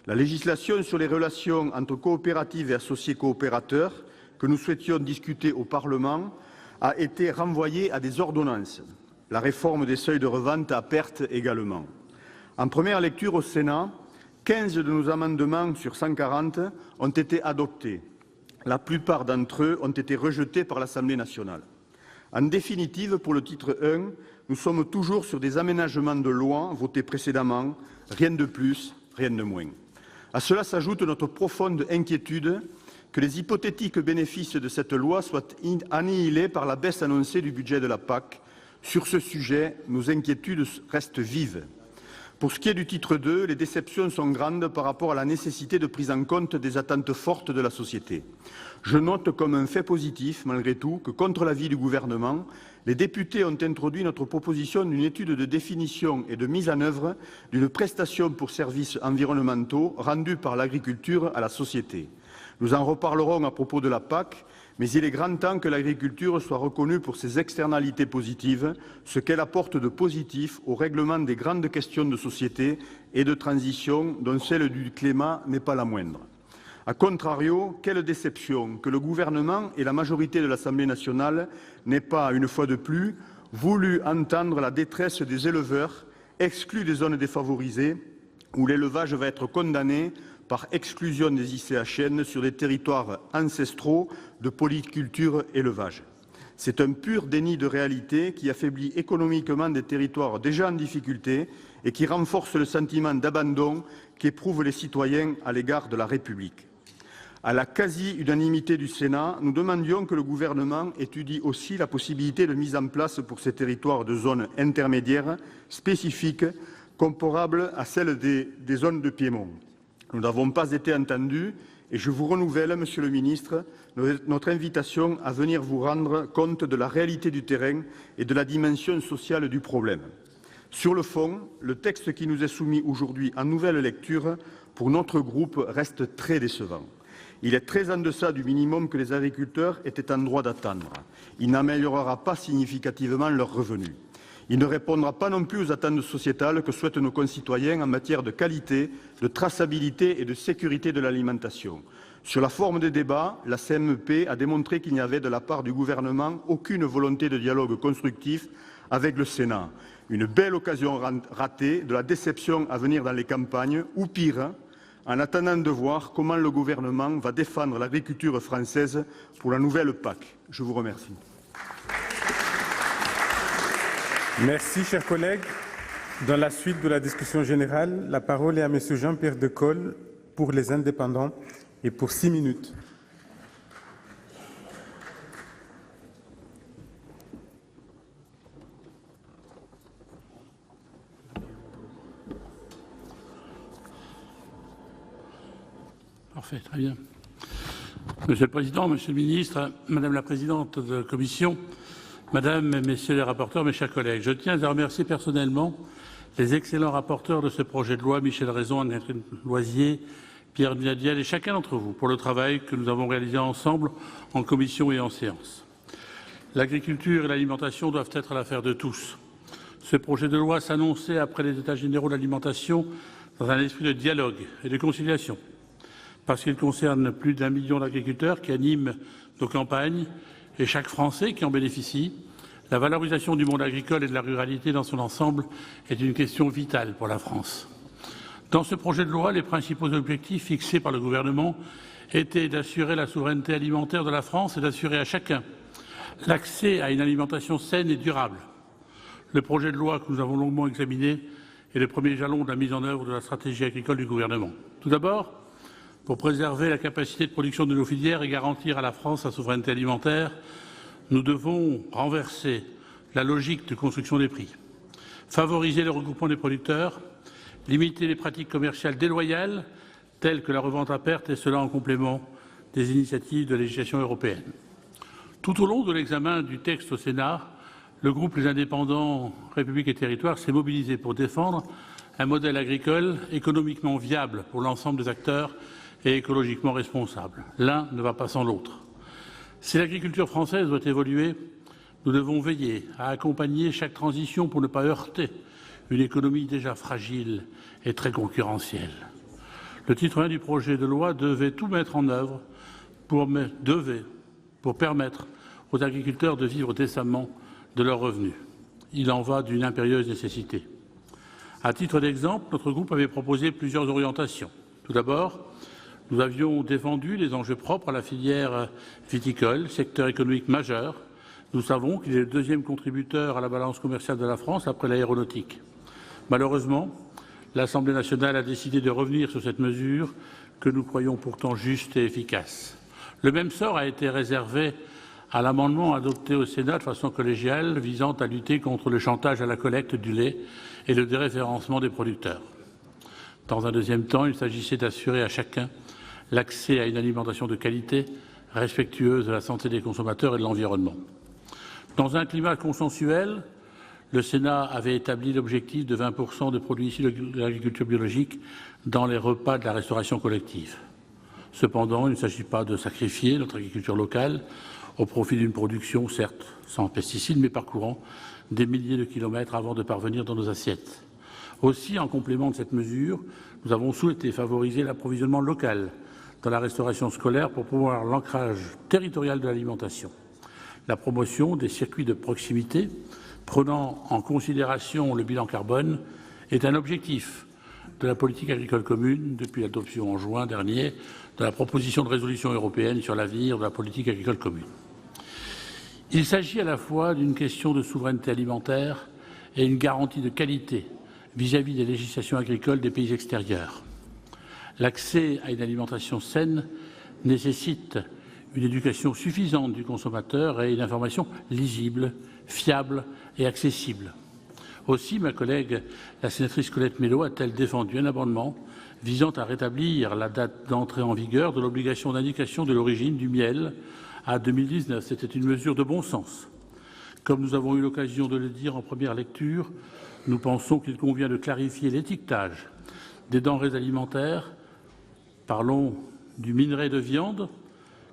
La législation sur les relations entre coopératives et associés coopérateurs, que nous souhaitions discuter au Parlement, a été renvoyée à des ordonnances. La réforme des seuils de revente à perte également. En première lecture au Sénat, 15 de nos amendements sur 140 ont été adoptés. La plupart d'entre eux ont été rejetés par l'Assemblée nationale. En définitive, pour le titre 1, nous sommes toujours sur des aménagements de loi votés précédemment, rien de plus, rien de moins. À cela s'ajoute notre profonde inquiétude que les hypothétiques bénéfices de cette loi soient annihilés par la baisse annoncée du budget de la PAC. Sur ce sujet, nos inquiétudes restent vives. Pour ce qui est du titre 2, les déceptions sont grandes par rapport à la nécessité de prise en compte des attentes fortes de la société. Je note comme un fait positif, malgré tout, que, contre l'avis du gouvernement, les députés ont introduit notre proposition d'une étude de définition et de mise en œuvre d'une prestation pour services environnementaux rendue par l'agriculture à la société. Nous en reparlerons à propos de la PAC, mais il est grand temps que l'agriculture soit reconnue pour ses externalités positives, ce qu'elle apporte de positif au règlement des grandes questions de société et de transition, dont celle du climat n'est pas la moindre. A contrario, quelle déception que le gouvernement et la majorité de l'Assemblée nationale n'aient pas, une fois de plus, voulu entendre la détresse des éleveurs exclus des zones défavorisées où l'élevage va être condamné par exclusion des ICHN sur des territoires ancestraux de polyculture-élevage. C'est un pur déni de réalité qui affaiblit économiquement des territoires déjà en difficulté et qui renforce le sentiment d'abandon qu'éprouvent les citoyens à l'égard de la République. À la quasi-unanimité du Sénat, nous demandions que le gouvernement étudie aussi la possibilité de mise en place pour ces territoires de zones intermédiaires spécifiques comparables à celles des zones de Piémont. Nous n'avons pas été entendus et je vous renouvelle, Monsieur le Ministre, notre invitation à venir vous rendre compte de la réalité du terrain et de la dimension sociale du problème. Sur le fond, le texte qui nous est soumis aujourd'hui en nouvelle lecture, pour notre groupe, reste très décevant. Il est très en deçà du minimum que les agriculteurs étaient en droit d'attendre. Il n'améliorera pas significativement leurs revenus. Il ne répondra pas non plus aux attentes sociétales que souhaitent nos concitoyens en matière de qualité, de traçabilité et de sécurité de l'alimentation. Sur la forme des débats, la CMP a démontré qu'il n'y avait de la part du gouvernement aucune volonté de dialogue constructif avec le Sénat. Une belle occasion ratée, de la déception à venir dans les campagnes, ou pire, en attendant de voir comment le gouvernement va défendre l'agriculture française pour la nouvelle PAC. Je vous remercie. Merci, chers collègues. Dans la suite de la discussion générale, la parole est à M. Jean-Pierre Decool pour les Indépendants et pour 6 minutes. Parfait, très bien. Monsieur le Président, Monsieur le Ministre, Madame la Présidente de la Commission, Madame et Messieurs les rapporteurs, mes chers collègues, je tiens à remercier personnellement les excellents rapporteurs de ce projet de loi, Michel Raison, Anne-Catherine Loisier, Pierre Dunadiel et chacun d'entre vous pour le travail que nous avons réalisé ensemble en commission et en séance. L'agriculture et l'alimentation doivent être l'affaire de tous. Ce projet de loi s'annonçait après les États généraux de l'alimentation dans un esprit de dialogue et de conciliation, parce qu'il concerne plus d'1 million d'agriculteurs qui animent nos campagnes et chaque Français qui en bénéficie. La valorisation du monde agricole et de la ruralité dans son ensemble est une question vitale pour la France. Dans ce projet de loi, les principaux objectifs fixés par le gouvernement étaient d'assurer la souveraineté alimentaire de la France et d'assurer à chacun l'accès à une alimentation saine et durable. Le projet de loi que nous avons longuement examiné est le premier jalon de la mise en œuvre de la stratégie agricole du gouvernement. Tout d'abord, pour préserver la capacité de production de nos filières et garantir à la France sa souveraineté alimentaire, nous devons renverser la logique de construction des prix, favoriser le regroupement des producteurs, limiter les pratiques commerciales déloyales telles que la revente à perte, et cela en complément des initiatives de législation européenne. Tout au long de l'examen du texte au Sénat, le groupe Les Indépendants, République et Territoires s'est mobilisé pour défendre un modèle agricole économiquement viable pour l'ensemble des acteurs et écologiquement responsable. L'un ne va pas sans l'autre. Si l'agriculture française doit évoluer, nous devons veiller à accompagner chaque transition pour ne pas heurter une économie déjà fragile et très concurrentielle. Le titre 1 du projet de loi devait tout mettre en œuvre pour permettre aux agriculteurs de vivre décemment de leurs revenus. Il en va d'une impérieuse nécessité. À titre d'exemple, notre groupe avait proposé plusieurs orientations. Tout d'abord, nous avions défendu les enjeux propres à la filière viticole, secteur économique majeur. Nous savons qu'il est le deuxième contributeur à la balance commerciale de la France après l'aéronautique. Malheureusement, l'Assemblée nationale a décidé de revenir sur cette mesure que nous croyons pourtant juste et efficace. Le même sort a été réservé à l'amendement adopté au Sénat de façon collégiale visant à lutter contre le chantage à la collecte du lait et le déréférencement des producteurs. Dans un deuxième temps, il s'agissait d'assurer à chacun l'accès à une alimentation de qualité, respectueuse de la santé des consommateurs et de l'environnement. Dans un climat consensuel, le Sénat avait établi l'objectif de 20% de produits issus de l'agriculture biologique dans les repas de la restauration collective. Cependant, il ne s'agit pas de sacrifier notre agriculture locale au profit d'une production, certes sans pesticides, mais parcourant des milliers de kilomètres avant de parvenir dans nos assiettes. Aussi, en complément de cette mesure, nous avons souhaité favoriser l'approvisionnement local dans la restauration scolaire pour promouvoir l'ancrage territorial de l'alimentation. La promotion des circuits de proximité, prenant en considération le bilan carbone, est un objectif de la politique agricole commune depuis l'adoption en juin dernier de la proposition de résolution européenne sur l'avenir de la politique agricole commune. Il s'agit à la fois d'une question de souveraineté alimentaire et une garantie de qualité vis-à-vis des législations agricoles des pays extérieurs. L'accès à une alimentation saine nécessite une éducation suffisante du consommateur et une information lisible, fiable et accessible. Aussi, ma collègue, la sénatrice Colette Mélot, a-t-elle défendu un amendement visant à rétablir la date d'entrée en vigueur de l'obligation d'indication de l'origine du miel à 2019. C'était une mesure de bon sens. Comme nous avons eu l'occasion de le dire en première lecture, nous pensons qu'il convient de clarifier l'étiquetage des denrées alimentaires. Parlons du minerai de viande,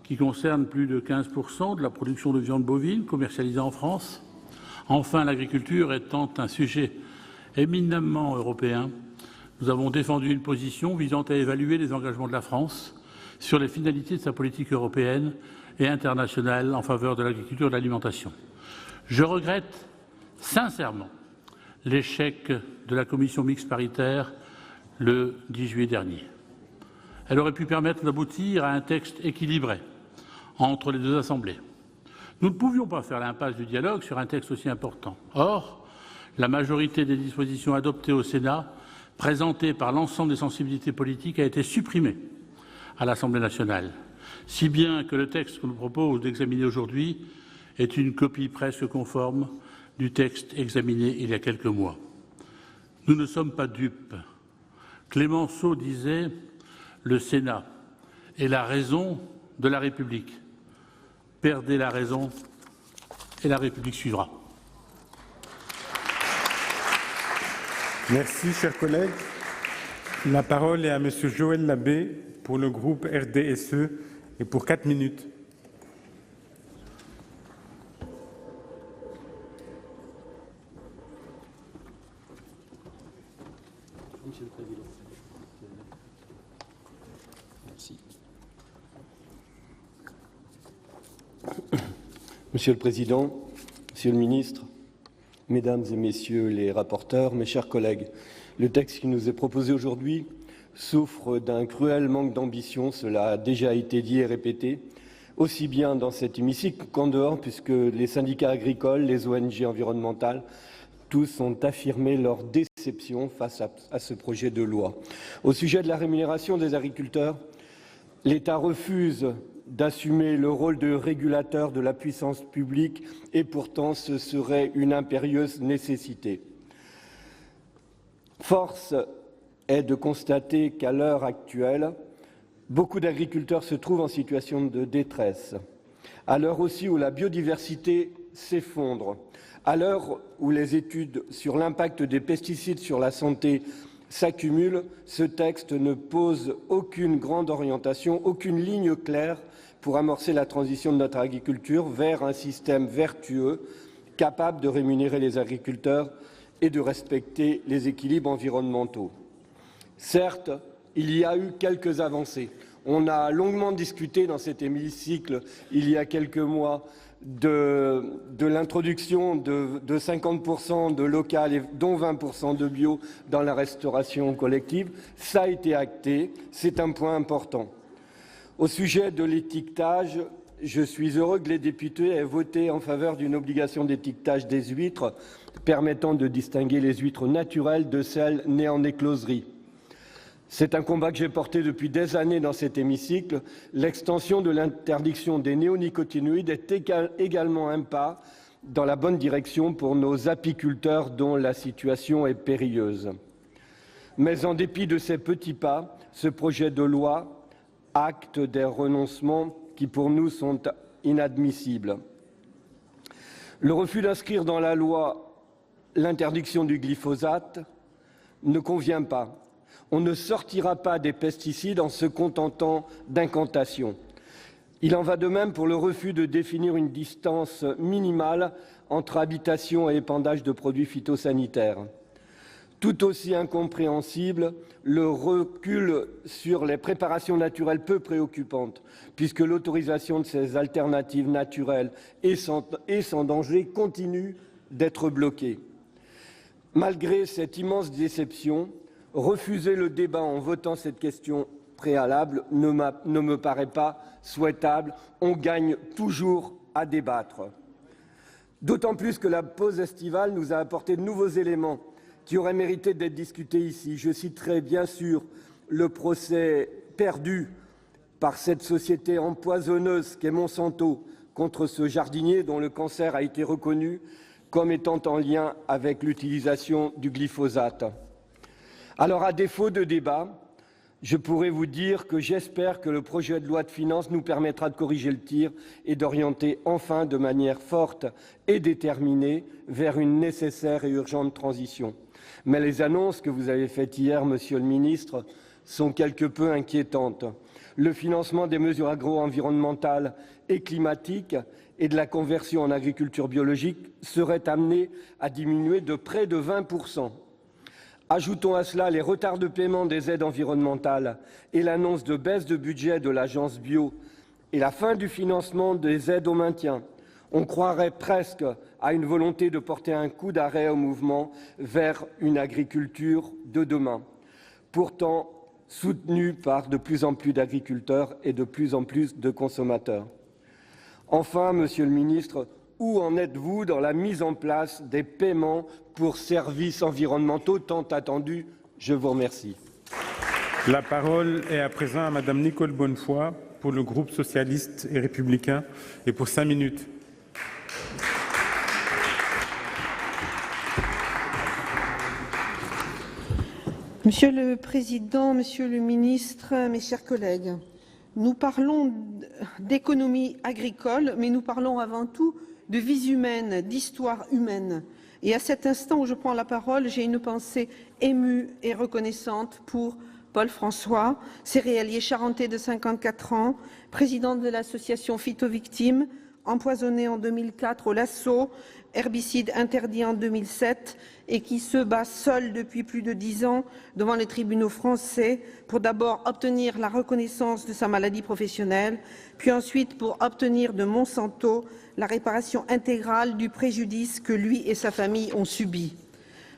qui concerne plus de 15% de la production de viande bovine commercialisée en France. Enfin, l'agriculture étant un sujet éminemment européen, nous avons défendu une position visant à évaluer les engagements de la France sur les finalités de sa politique européenne et internationale en faveur de l'agriculture et de l'alimentation. Je regrette sincèrement l'échec de la commission mixte paritaire le 10 juillet dernier. Elle aurait pu permettre d'aboutir à un texte équilibré entre les deux assemblées. Nous ne pouvions pas faire l'impasse du dialogue sur un texte aussi important. Or, la majorité des dispositions adoptées au Sénat, présentées par l'ensemble des sensibilités politiques, a été supprimée à l'Assemblée nationale, si bien que le texte que nous propose d'examiner aujourd'hui est une copie presque conforme du texte examiné il y a quelques mois. Nous ne sommes pas dupes. Clémenceau disait « Le Sénat est la raison de la République. Perdez la raison et la République suivra. » Merci, chers collègues. La parole est à Monsieur Joël Labbé pour le groupe RDSE et pour 4 minutes. Monsieur le Président. Merci. Monsieur le Président, Monsieur le Ministre, Mesdames et Messieurs les rapporteurs, mes chers collègues, le texte qui nous est proposé aujourd'hui souffre d'un cruel manque d'ambition, cela a déjà été dit et répété, aussi bien dans cet hémicycle qu'en dehors, puisque les syndicats agricoles, les ONG environnementales tous ont affirmé leur déception face à ce projet de loi. Au sujet de la rémunération des agriculteurs, l'État refuse d'assumer le rôle de régulateur de la puissance publique et pourtant ce serait une impérieuse nécessité. Force est de constater qu'à l'heure actuelle, beaucoup d'agriculteurs se trouvent en situation de détresse. À l'heure aussi où la biodiversité s'effondre, à l'heure où les études sur l'impact des pesticides sur la santé s'accumulent, ce texte ne pose aucune grande orientation, aucune ligne claire pour amorcer la transition de notre agriculture vers un système vertueux, capable de rémunérer les agriculteurs et de respecter les équilibres environnementaux. Certes, il y a eu quelques avancées. On a longuement discuté dans cet hémicycle, il y a quelques mois, de l'introduction de 50% de local, et dont 20% de bio dans la restauration collective. Ça a été acté, c'est un point important. Au sujet de l'étiquetage, je suis heureux que les députés aient voté en faveur d'une obligation d'étiquetage des huîtres permettant de distinguer les huîtres naturelles de celles nées en écloserie. C'est un combat que j'ai porté depuis des années dans cet hémicycle. L'extension de l'interdiction des néonicotinoïdes est également un pas dans la bonne direction pour nos apiculteurs dont la situation est périlleuse. Mais en dépit de ces petits pas, ce projet de loi acte des renoncements qui pour nous sont inadmissibles. Le refus d'inscrire dans la loi l'interdiction du glyphosate ne convient pas. On ne sortira pas des pesticides en se contentant d'incantations. Il en va de même pour le refus de définir une distance minimale entre habitation et épandage de produits phytosanitaires. Tout aussi incompréhensible, le recul sur les préparations naturelles peu préoccupantes, puisque l'autorisation de ces alternatives naturelles et sans danger continue d'être bloquée. Malgré cette immense déception, refuser le débat en votant cette question préalable ne me paraît pas souhaitable. On gagne toujours à débattre. D'autant plus que la pause estivale nous a apporté de nouveaux éléments qui auraient mérité d'être discutés ici. Je citerai bien sûr le procès perdu par cette société empoisonneuse qu'est Monsanto contre ce jardinier dont le cancer a été reconnu comme étant en lien avec l'utilisation du glyphosate. Alors, à défaut de débat, je pourrais vous dire que j'espère que le projet de loi de finances nous permettra de corriger le tir et d'orienter enfin de manière forte et déterminée vers une nécessaire et urgente transition. Mais les annonces que vous avez faites hier, Monsieur le ministre, sont quelque peu inquiétantes. Le financement des mesures agro-environnementales et climatiques et de la conversion en agriculture biologique serait amené à diminuer de près de 20%. Ajoutons à cela les retards de paiement des aides environnementales et l'annonce de baisse de budget de l'agence bio et la fin du financement des aides au maintien. On croirait presque à une volonté de porter un coup d'arrêt au mouvement vers une agriculture de demain, pourtant soutenue par de plus en plus d'agriculteurs et de plus en plus de consommateurs. Enfin, Monsieur le ministre, où en êtes-vous dans la mise en place des paiements pour services environnementaux tant attendus? Je vous remercie. La parole est à présent à Madame Nicole Bonnefoy pour le groupe socialiste et républicain et pour 5 minutes. Monsieur le Président, Monsieur le Ministre, mes chers collègues, nous parlons d'économie agricole, mais nous parlons avant tout de vie humaine, d'histoire humaine. Et à cet instant où je prends la parole, j'ai une pensée émue et reconnaissante pour Paul François, céréalier charentais de 54 ans, président de l'association Phytovictimes, empoisonné en 2004 au lasso, herbicide interdit en 2007 et qui se bat seul depuis plus de 10 ans devant les tribunaux français pour d'abord obtenir la reconnaissance de sa maladie professionnelle, puis ensuite pour obtenir de Monsanto la réparation intégrale du préjudice que lui et sa famille ont subi.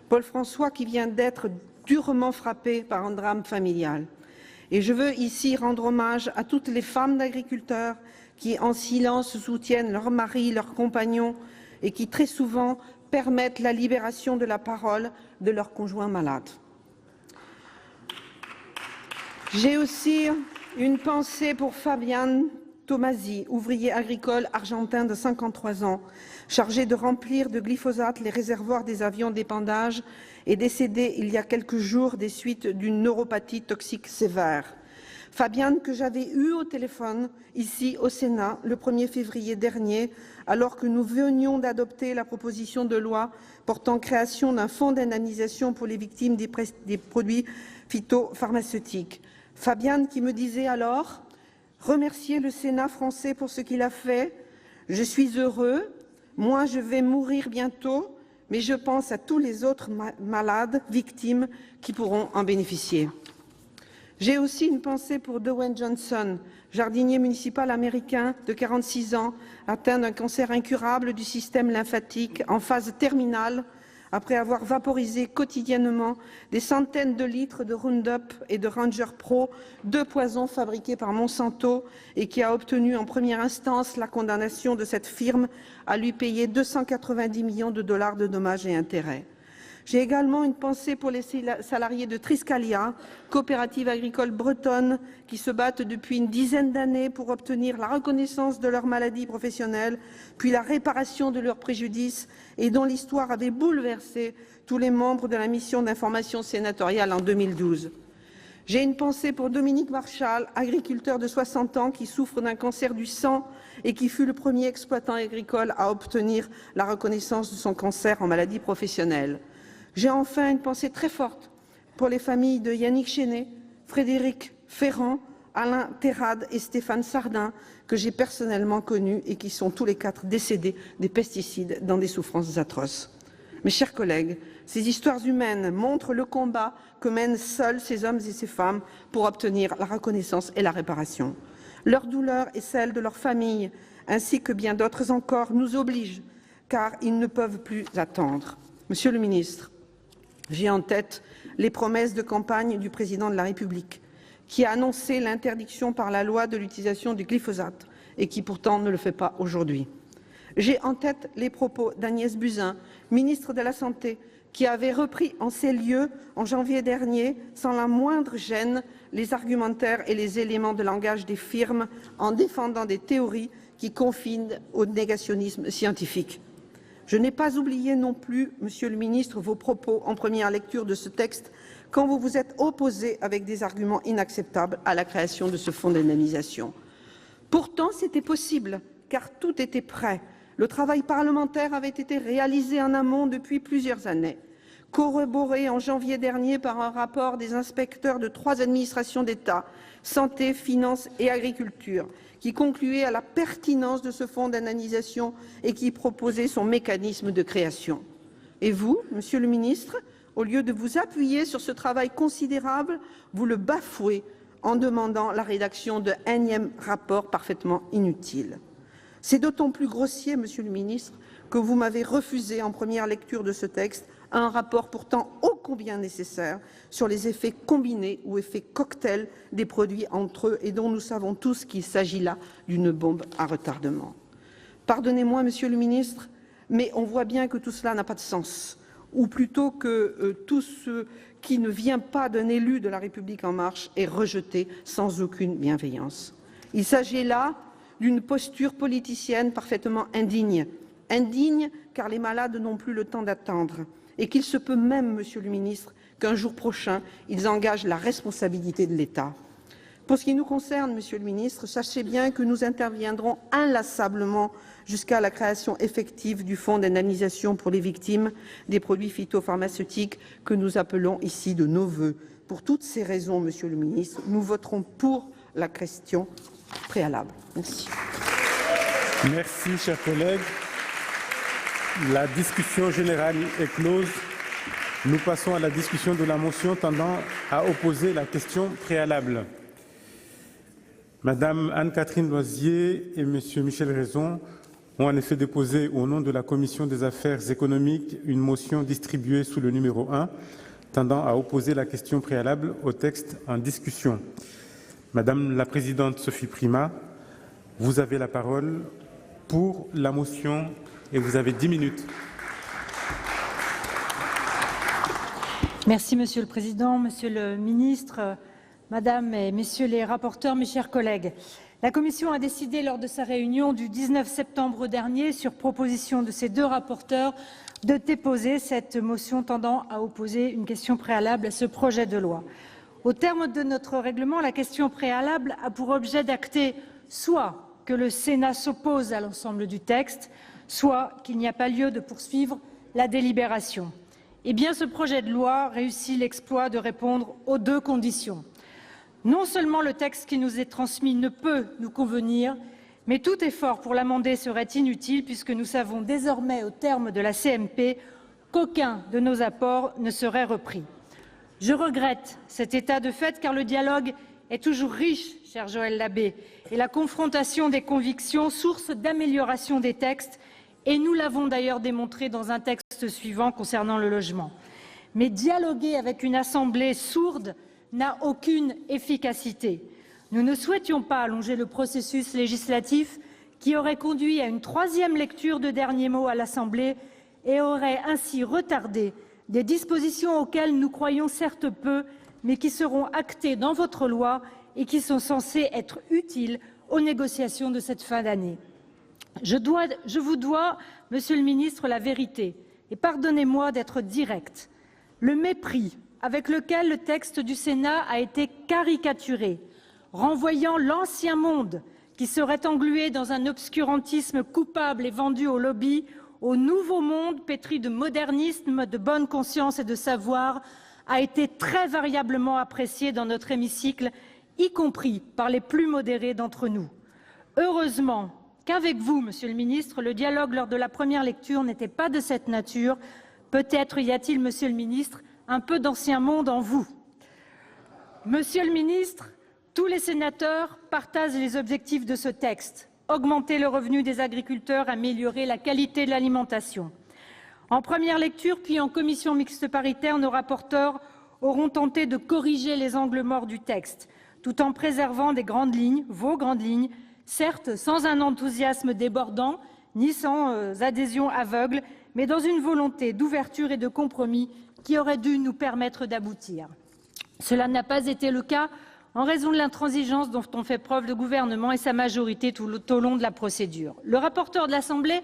Paul François qui vient d'être durement frappé par un drame familial. Et je veux ici rendre hommage à toutes les femmes d'agriculteurs qui, en silence, soutiennent leurs maris, leurs compagnons et qui, très souvent, permettent la libération de la parole de leurs conjoints malades. J'ai aussi une pensée pour Fabian Tomasi, ouvrier agricole argentin de 53 ans, chargé de remplir de glyphosate les réservoirs des avions d'épandage et décédé il y a quelques jours des suites d'une neuropathie toxique sévère. Fabian, que j'avais eu au téléphone ici au Sénat le 1er février dernier, alors que nous venions d'adopter la proposition de loi portant création d'un fonds d'indemnisation pour les victimes des produits phytopharmaceutiques. Fabian qui me disait alors « Remercier le Sénat français pour ce qu'il a fait. Je suis heureux. Moi, je vais mourir bientôt, mais je pense à tous les autres malades, victimes, qui pourront en bénéficier. » J'ai aussi une pensée pour Dwayne Johnson, jardinier municipal américain de 46 ans, atteint d'un cancer incurable du système lymphatique en phase terminale, après avoir vaporisé quotidiennement des centaines de litres de Roundup et de Ranger Pro, 2 poisons fabriqués par Monsanto, et qui a obtenu en première instance la condamnation de cette firme à lui payer 290 millions de dollars de dommages et intérêts. J'ai également une pensée pour les salariés de Triskalia, coopérative agricole bretonne, qui se battent depuis une dizaine d'années pour obtenir la reconnaissance de leur maladie professionnelle, puis la réparation de leurs préjudices, et dont l'histoire avait bouleversé tous les membres de la mission d'information sénatoriale en 2012. J'ai une pensée pour Dominique Marchal, agriculteur de 60 ans qui souffre d'un cancer du sang et qui fut le premier exploitant agricole à obtenir la reconnaissance de son cancer en maladie professionnelle. J'ai enfin une pensée très forte pour les familles de Yannick Chenet, Frédéric Ferrand, Alain Terrade et Stéphane Sardin, que j'ai personnellement connus et qui sont tous les 4 décédés des pesticides dans des souffrances atroces. Mes chers collègues, ces histoires humaines montrent le combat que mènent seuls ces hommes et ces femmes pour obtenir la reconnaissance et la réparation. Leur douleur et celle de leurs familles, ainsi que bien d'autres encore, nous obligent, car ils ne peuvent plus attendre. Monsieur le ministre, j'ai en tête les promesses de campagne du président de la République, qui a annoncé l'interdiction par la loi de l'utilisation du glyphosate et qui pourtant ne le fait pas aujourd'hui. J'ai en tête les propos d'Agnès Buzyn, ministre de la Santé, qui avait repris en ces lieux, en janvier dernier, sans la moindre gêne, les argumentaires et les éléments de langage des firmes en défendant des théories qui confinent au négationnisme scientifique. Je n'ai pas oublié non plus, Monsieur le ministre, vos propos en première lecture de ce texte, quand vous vous êtes opposé avec des arguments inacceptables à la création de ce fonds d'indemnisation. Pourtant, c'était possible, car tout était prêt. Le travail parlementaire avait été réalisé en amont depuis plusieurs années, corroboré en janvier dernier par un rapport des inspecteurs de 3 administrations d'État, santé, finances et agriculture, qui concluait à la pertinence de ce fonds d'indemnisation et qui proposait son mécanisme de création. Et vous, Monsieur le ministre, au lieu de vous appuyer sur ce travail considérable, vous le bafouez en demandant la rédaction d'un énième rapport parfaitement inutile. C'est d'autant plus grossier, Monsieur le ministre, que vous m'avez refusé en première lecture de ce texte un rapport pourtant ô combien nécessaire sur les effets combinés ou effets cocktails des produits entre eux et dont nous savons tous qu'il s'agit là d'une bombe à retardement. Pardonnez-moi, Monsieur le ministre, mais on voit bien que tout cela n'a pas de sens, ou plutôt que tout ce qui ne vient pas d'un élu de la République en marche est rejeté sans aucune bienveillance. Il s'agit là d'une posture politicienne parfaitement indigne. Indigne car les malades n'ont plus le temps d'attendre et qu'il se peut même, Monsieur le ministre, qu'un jour prochain, ils engagent la responsabilité de l'État. Pour ce qui nous concerne, Monsieur le ministre, sachez bien que nous interviendrons inlassablement jusqu'à la création effective du fonds d'indemnisation pour les victimes des produits phytopharmaceutiques que nous appelons ici de nos vœux. Pour toutes ces raisons, Monsieur le ministre, nous voterons pour la question préalable. Merci. Merci, chers collègues. La discussion générale est close. Nous passons à la discussion de la motion tendant à opposer la question préalable. Madame Anne-Catherine Loisier et Monsieur Michel Raison ont en effet déposé au nom de la Commission des affaires économiques une motion distribuée sous le numéro 1 tendant à opposer la question préalable au texte en discussion. Madame la présidente Sophie Primas, vous avez la parole pour la motion et vous avez 10 minutes. Merci Monsieur le Président, Monsieur le Ministre, Madame et Messieurs les rapporteurs, mes chers collègues. La Commission a décidé lors de sa réunion du 19 septembre dernier, sur proposition de ses deux rapporteurs, de déposer cette motion tendant à opposer une question préalable à ce projet de loi. Au terme de notre règlement, la question préalable a pour objet d'acter soit que le Sénat s'oppose à l'ensemble du texte, soit qu'il n'y a pas lieu de poursuivre la délibération. Eh bien, ce projet de loi réussit l'exploit de répondre aux deux conditions. Non seulement le texte qui nous est transmis ne peut nous convenir, mais tout effort pour l'amender serait inutile puisque nous savons désormais au terme de la CMP qu'aucun de nos apports ne serait repris. Je regrette cet état de fait car le dialogue est toujours riche, cher Joël Labbé, et la confrontation des convictions, source d'amélioration des textes, et nous l'avons d'ailleurs démontré dans un texte suivant concernant le logement. Mais dialoguer avec une assemblée sourde n'a aucune efficacité. Nous ne souhaitions pas allonger le processus législatif qui aurait conduit à une troisième lecture de dernier mot à l'Assemblée et aurait ainsi retardé des dispositions auxquelles nous croyons certes peu, mais qui seront actées dans votre loi et qui sont censées être utiles aux négociations de cette fin d'année. Je vous dois, Monsieur le Ministre, la vérité, et pardonnez-moi d'être direct. Le mépris avec lequel le texte du Sénat a été caricaturé, renvoyant l'ancien monde qui serait englué dans un obscurantisme coupable et vendu au lobby, au nouveau monde pétri de modernisme, de bonne conscience et de savoir, a été très variablement apprécié dans notre hémicycle, y compris par les plus modérés d'entre nous. Heureusement qu'avec vous, Monsieur le Ministre, le dialogue lors de la première lecture n'était pas de cette nature. Peut-être y a-t-il, Monsieur le Ministre, un peu d'ancien monde en vous. Monsieur le Ministre, tous les sénateurs partagent les objectifs de ce texte. Augmenter le revenu des agriculteurs, améliorer la qualité de l'alimentation. En première lecture, puis en commission mixte paritaire, nos rapporteurs auront tenté de corriger les angles morts du texte, tout en préservant des grandes lignes, vos grandes lignes, certes sans un enthousiasme débordant, ni sans adhésion aveugle, mais dans une volonté d'ouverture et de compromis qui aurait dû nous permettre d'aboutir. Cela n'a pas été le cas en raison de l'intransigeance dont ont fait preuve le gouvernement et sa majorité tout au long de la procédure. Le rapporteur de l'Assemblée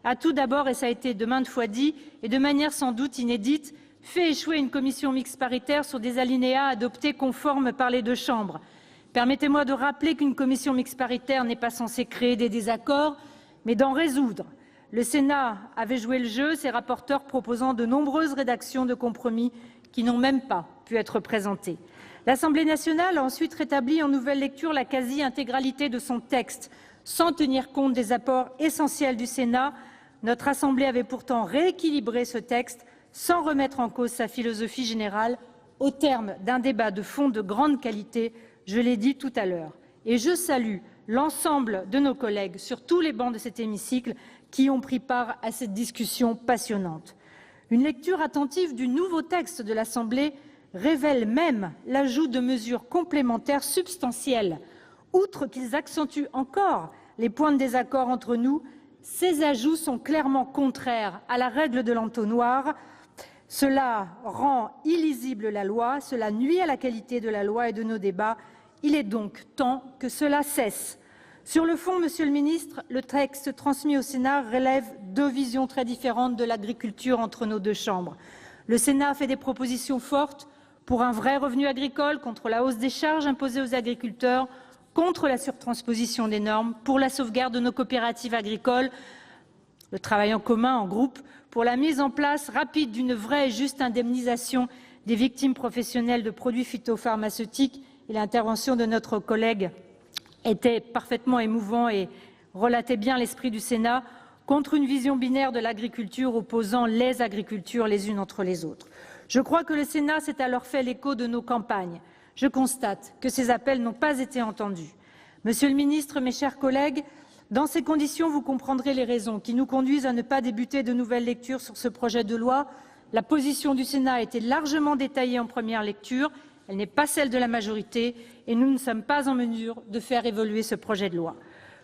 a tout d'abord, et ça a été de maintes fois dit, et de manière sans doute inédite, fait échouer une commission mixte paritaire sur des alinéas adoptés conformes par les deux chambres. Permettez-moi de rappeler qu'une commission mixte paritaire n'est pas censée créer des désaccords, mais d'en résoudre. Le Sénat avait joué le jeu, ses rapporteurs proposant de nombreuses rédactions de compromis qui n'ont même pas pu être présentées. L'Assemblée nationale a ensuite rétabli en nouvelle lecture la quasi-intégralité de son texte, sans tenir compte des apports essentiels du Sénat. Notre Assemblée avait pourtant rééquilibré ce texte sans remettre en cause sa philosophie générale, au terme d'un débat de fond de grande qualité, je l'ai dit tout à l'heure. Et je salue l'ensemble de nos collègues sur tous les bancs de cet hémicycle qui ont pris part à cette discussion passionnante. Une lecture attentive du nouveau texte de l'Assemblée révèle même l'ajout de mesures complémentaires substantielles. Outre qu'ils accentuent encore les points de désaccord entre nous, ces ajouts sont clairement contraires à la règle de l'entonnoir. Cela rend illisible la loi, cela nuit à la qualité de la loi et de nos débats. Il est donc temps que cela cesse. Sur le fond, Monsieur le Ministre, le texte transmis au Sénat relève deux visions très différentes de l'agriculture entre nos deux chambres. Le Sénat a fait des propositions fortes pour un vrai revenu agricole, contre la hausse des charges imposées aux agriculteurs, contre la surtransposition des normes, pour la sauvegarde de nos coopératives agricoles, le travail en commun, en groupe, pour la mise en place rapide d'une vraie et juste indemnisation des victimes professionnelles de produits phytopharmaceutiques. Et l'intervention de notre collègue était parfaitement émouvant et relatait bien l'esprit du Sénat, contre une vision binaire de l'agriculture opposant les agricultures les unes entre les autres. Je crois que le Sénat s'est alors fait l'écho de nos campagnes. Je constate que ces appels n'ont pas été entendus. Monsieur le Ministre, mes chers collègues, dans ces conditions, vous comprendrez les raisons qui nous conduisent à ne pas débuter de nouvelles lectures sur ce projet de loi. La position du Sénat a été largement détaillée en première lecture. Elle n'est pas celle de la majorité et nous ne sommes pas en mesure de faire évoluer ce projet de loi.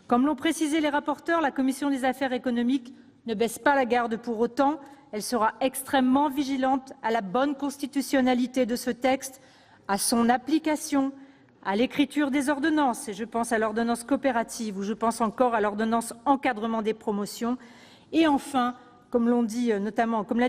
Comme l'ont précisé les rapporteurs, la Commission des affaires économiques ne baisse pas la garde pour autant. elle sera extrêmement vigilante à la bonne constitutionnalité de ce texte, à son application, à l'écriture des ordonnances, et je pense à l'ordonnance coopérative ou je pense encore à l'ordonnance encadrement des promotions, et enfin, comme l'a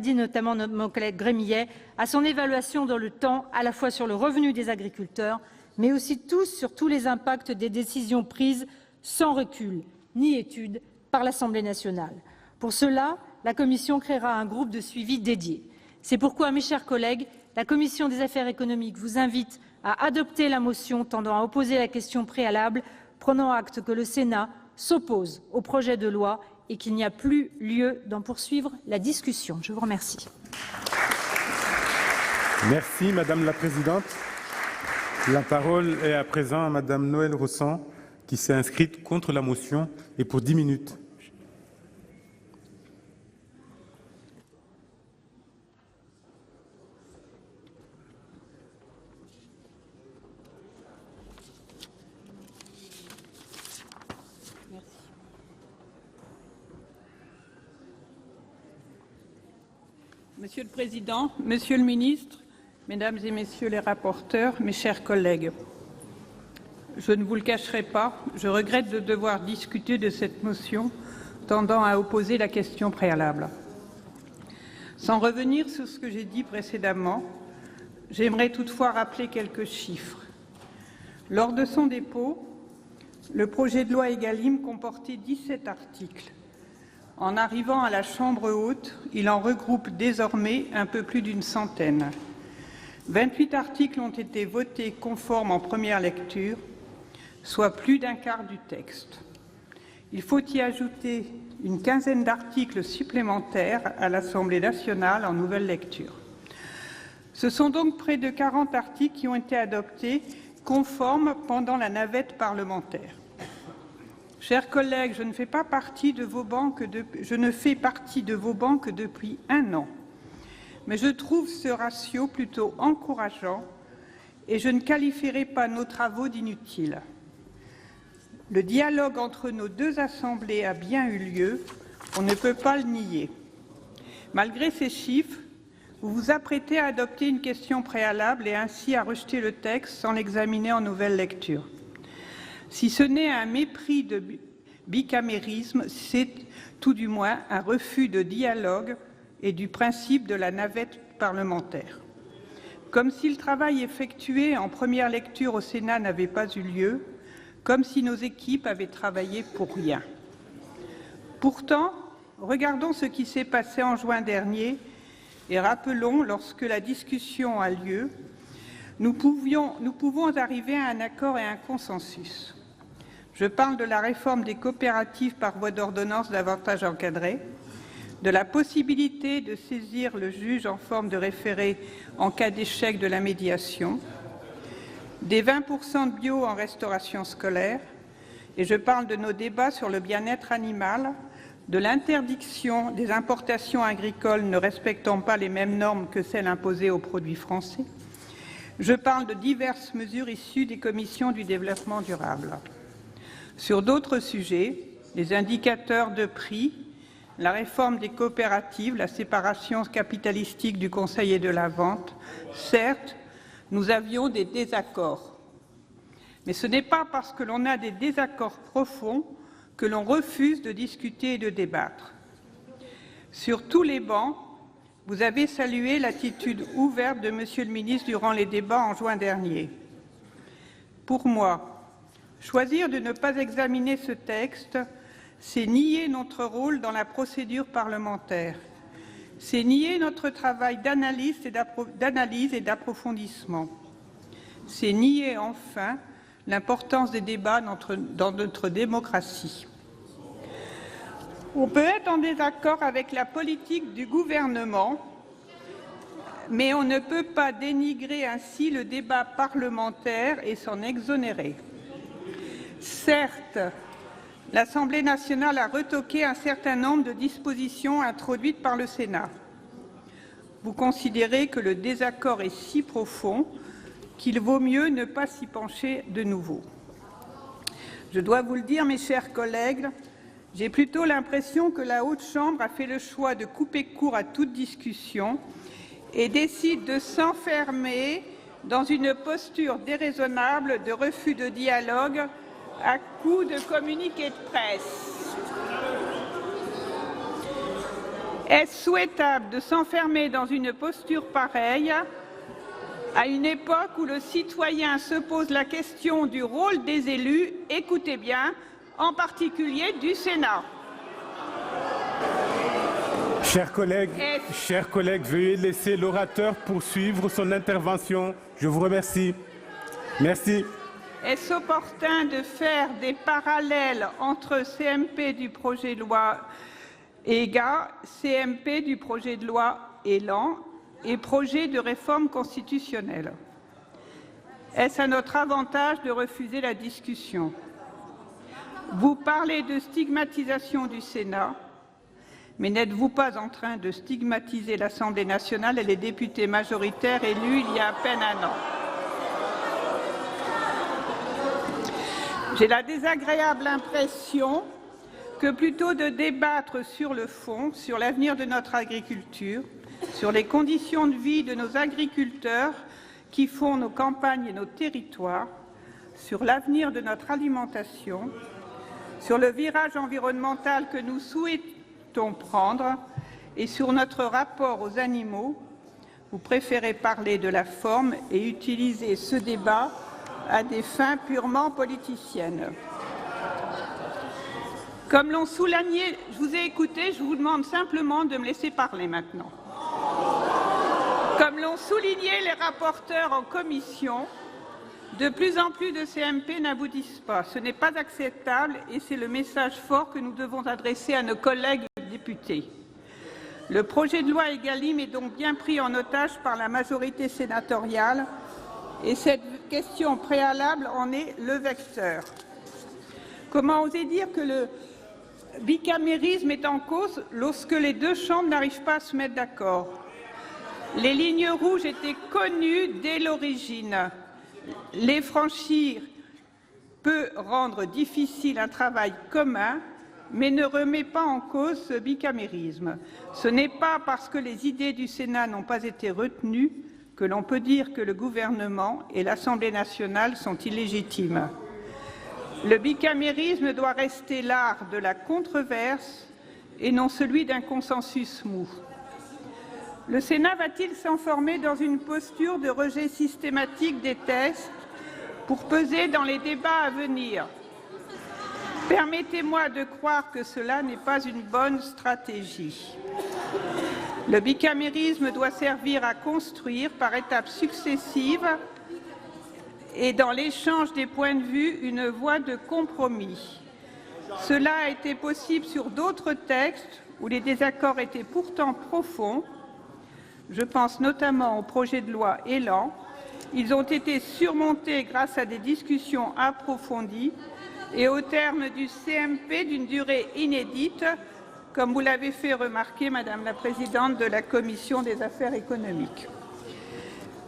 dit notamment mon collègue Grémillet, à son évaluation dans le temps, à la fois sur le revenu des agriculteurs, mais aussi sur tous les impacts des décisions prises sans recul ni étude par l'Assemblée nationale. Pour cela, la Commission créera un groupe de suivi dédié. C'est pourquoi, mes chers collègues, la Commission des affaires économiques vous invite à adopter la motion tendant à opposer la question préalable, prenant acte que le Sénat s'oppose au projet de loi et qu'il n'y a plus lieu d'en poursuivre la discussion. Je vous remercie. Merci, Madame la Présidente. La parole est à présent à Madame Noëlle Rossan, qui s'est inscrite contre la motion et pour 10 minutes. Monsieur le Président, Monsieur le Ministre, Mesdames et Messieurs les rapporteurs, mes chers collègues, je ne vous le cacherai pas, je regrette de devoir discuter de cette motion tendant à opposer la question préalable. Sans revenir sur ce que j'ai dit précédemment, j'aimerais toutefois rappeler quelques chiffres. Lors de son dépôt, le projet de loi Égalim comportait 17 articles. En arrivant à la Chambre haute, il en regroupe désormais un peu plus d'une centaine. 28 articles ont été votés conformes en première lecture, soit plus d'un quart du texte. Il faut y ajouter une quinzaine d'articles supplémentaires à l'Assemblée nationale en nouvelle lecture. Ce sont donc près de 40 articles qui ont été adoptés conformes pendant la navette parlementaire. Chers collègues, je ne fais partie de vos bancs que depuis un an. Mais je trouve ce ratio plutôt encourageant et je ne qualifierai pas nos travaux d'inutiles. Le dialogue entre nos deux assemblées a bien eu lieu, on ne peut pas le nier. Malgré ces chiffres, vous vous apprêtez à adopter une question préalable et ainsi à rejeter le texte sans l'examiner en nouvelle lecture. Si ce n'est un mépris de bicamérisme, c'est tout du moins un refus de dialogue et du principe de la navette parlementaire. Comme si le travail effectué en première lecture au Sénat n'avait pas eu lieu, comme si nos équipes avaient travaillé pour rien. Pourtant, regardons ce qui s'est passé en juin dernier et rappelons, lorsque la discussion a lieu, nous pouvons arriver à un accord et à un consensus. Je parle de la réforme des coopératives par voie d'ordonnance davantage encadrée, de la possibilité de saisir le juge en forme de référé en cas d'échec de la médiation, des 20% de bio en restauration scolaire, et je parle de nos débats sur le bien-être animal, de l'interdiction des importations agricoles ne respectant pas les mêmes normes que celles imposées aux produits français. Je parle de diverses mesures issues des commissions du développement durable. Sur d'autres sujets, les indicateurs de prix, la réforme des coopératives, la séparation capitalistique du conseil et de la vente, certes, nous avions des désaccords. Mais ce n'est pas parce que l'on a des désaccords profonds que l'on refuse de discuter et de débattre. Sur tous les bancs, vous avez salué l'attitude ouverte de Monsieur le ministre durant les débats en juin dernier. Pour moi, choisir de ne pas examiner ce texte, c'est nier notre rôle dans la procédure parlementaire. C'est nier notre travail d'analyse et d'approfondissement. C'est nier enfin l'importance des débats dans notre démocratie. On peut être en désaccord avec la politique du gouvernement, mais on ne peut pas dénigrer ainsi le débat parlementaire et s'en exonérer. Certes, l'Assemblée nationale a retoqué un certain nombre de dispositions introduites par le Sénat. Vous considérez que le désaccord est si profond qu'il vaut mieux ne pas s'y pencher de nouveau. Je dois vous le dire, mes chers collègues, J'ai plutôt l'impression que la Haute Chambre a fait le choix de couper court à toute discussion et décide de s'enfermer dans une posture déraisonnable de refus de dialogue à coups de communiqués de presse. Est-ce souhaitable de s'enfermer dans une posture pareille à une époque où le citoyen se pose la question du rôle des élus, écoutez bien, en particulier du Sénat? Chers collègues, veuillez laisser l'orateur poursuivre son intervention. Je vous remercie. Merci. Est-ce opportun de faire des parallèles entre CMP du projet de loi EGA, CMP du projet de loi ÉLAN et projet de réforme constitutionnelle? Est-ce à notre avantage de refuser la discussion? Vous parlez de stigmatisation du Sénat, mais n'êtes-vous pas en train de stigmatiser l'Assemblée nationale et les députés majoritaires élus il y a à peine un an? J'ai la désagréable impression que plutôt de débattre sur le fond, sur l'avenir de notre agriculture, sur les conditions de vie de nos agriculteurs qui font nos campagnes et nos territoires, sur l'avenir de notre alimentation, sur le virage environnemental que nous souhaitons prendre et sur notre rapport aux animaux, vous préférez parler de la forme et utiliser ce débat à des fins purement politiciennes. Comme l'ont souligné, je vous ai écouté, je vous demande simplement de me laisser parler maintenant. Comme l'ont souligné les rapporteurs en commission, de plus en plus de CMP n'aboutissent pas. Ce n'est pas acceptable et c'est le message fort que nous devons adresser à nos collègues députés. Le projet de loi EGalim est donc bien pris en otage par la majorité sénatoriale et cette question préalable en est le vecteur. Comment oser dire que le bicamérisme est en cause lorsque les deux chambres n'arrivent pas à se mettre d'accord? Les lignes rouges étaient connues dès l'origine. Les franchir peut rendre difficile un travail commun, mais ne remet pas en cause ce bicamérisme. Ce n'est pas parce que les idées du Sénat n'ont pas été retenues que l'on peut dire que le gouvernement et l'Assemblée nationale sont illégitimes. Le bicamérisme doit rester l'art de la controverse et non celui d'un consensus mou. Le Sénat va-t-il s'enfermer dans une posture de rejet systématique des textes pour peser dans les débats à venir? Permettez-moi de croire que cela n'est pas une bonne stratégie. Le bicamérisme doit servir à construire par étapes successives et dans l'échange des points de vue une voie de compromis. Cela a été possible sur d'autres textes où les désaccords étaient pourtant profonds. Je pense notamment au projet de loi ÉLAN. Ils ont été surmontés grâce à des discussions approfondies et au terme du CMP d'une durée inédite, comme vous l'avez fait remarquer, Madame la Présidente de la Commission des affaires économiques.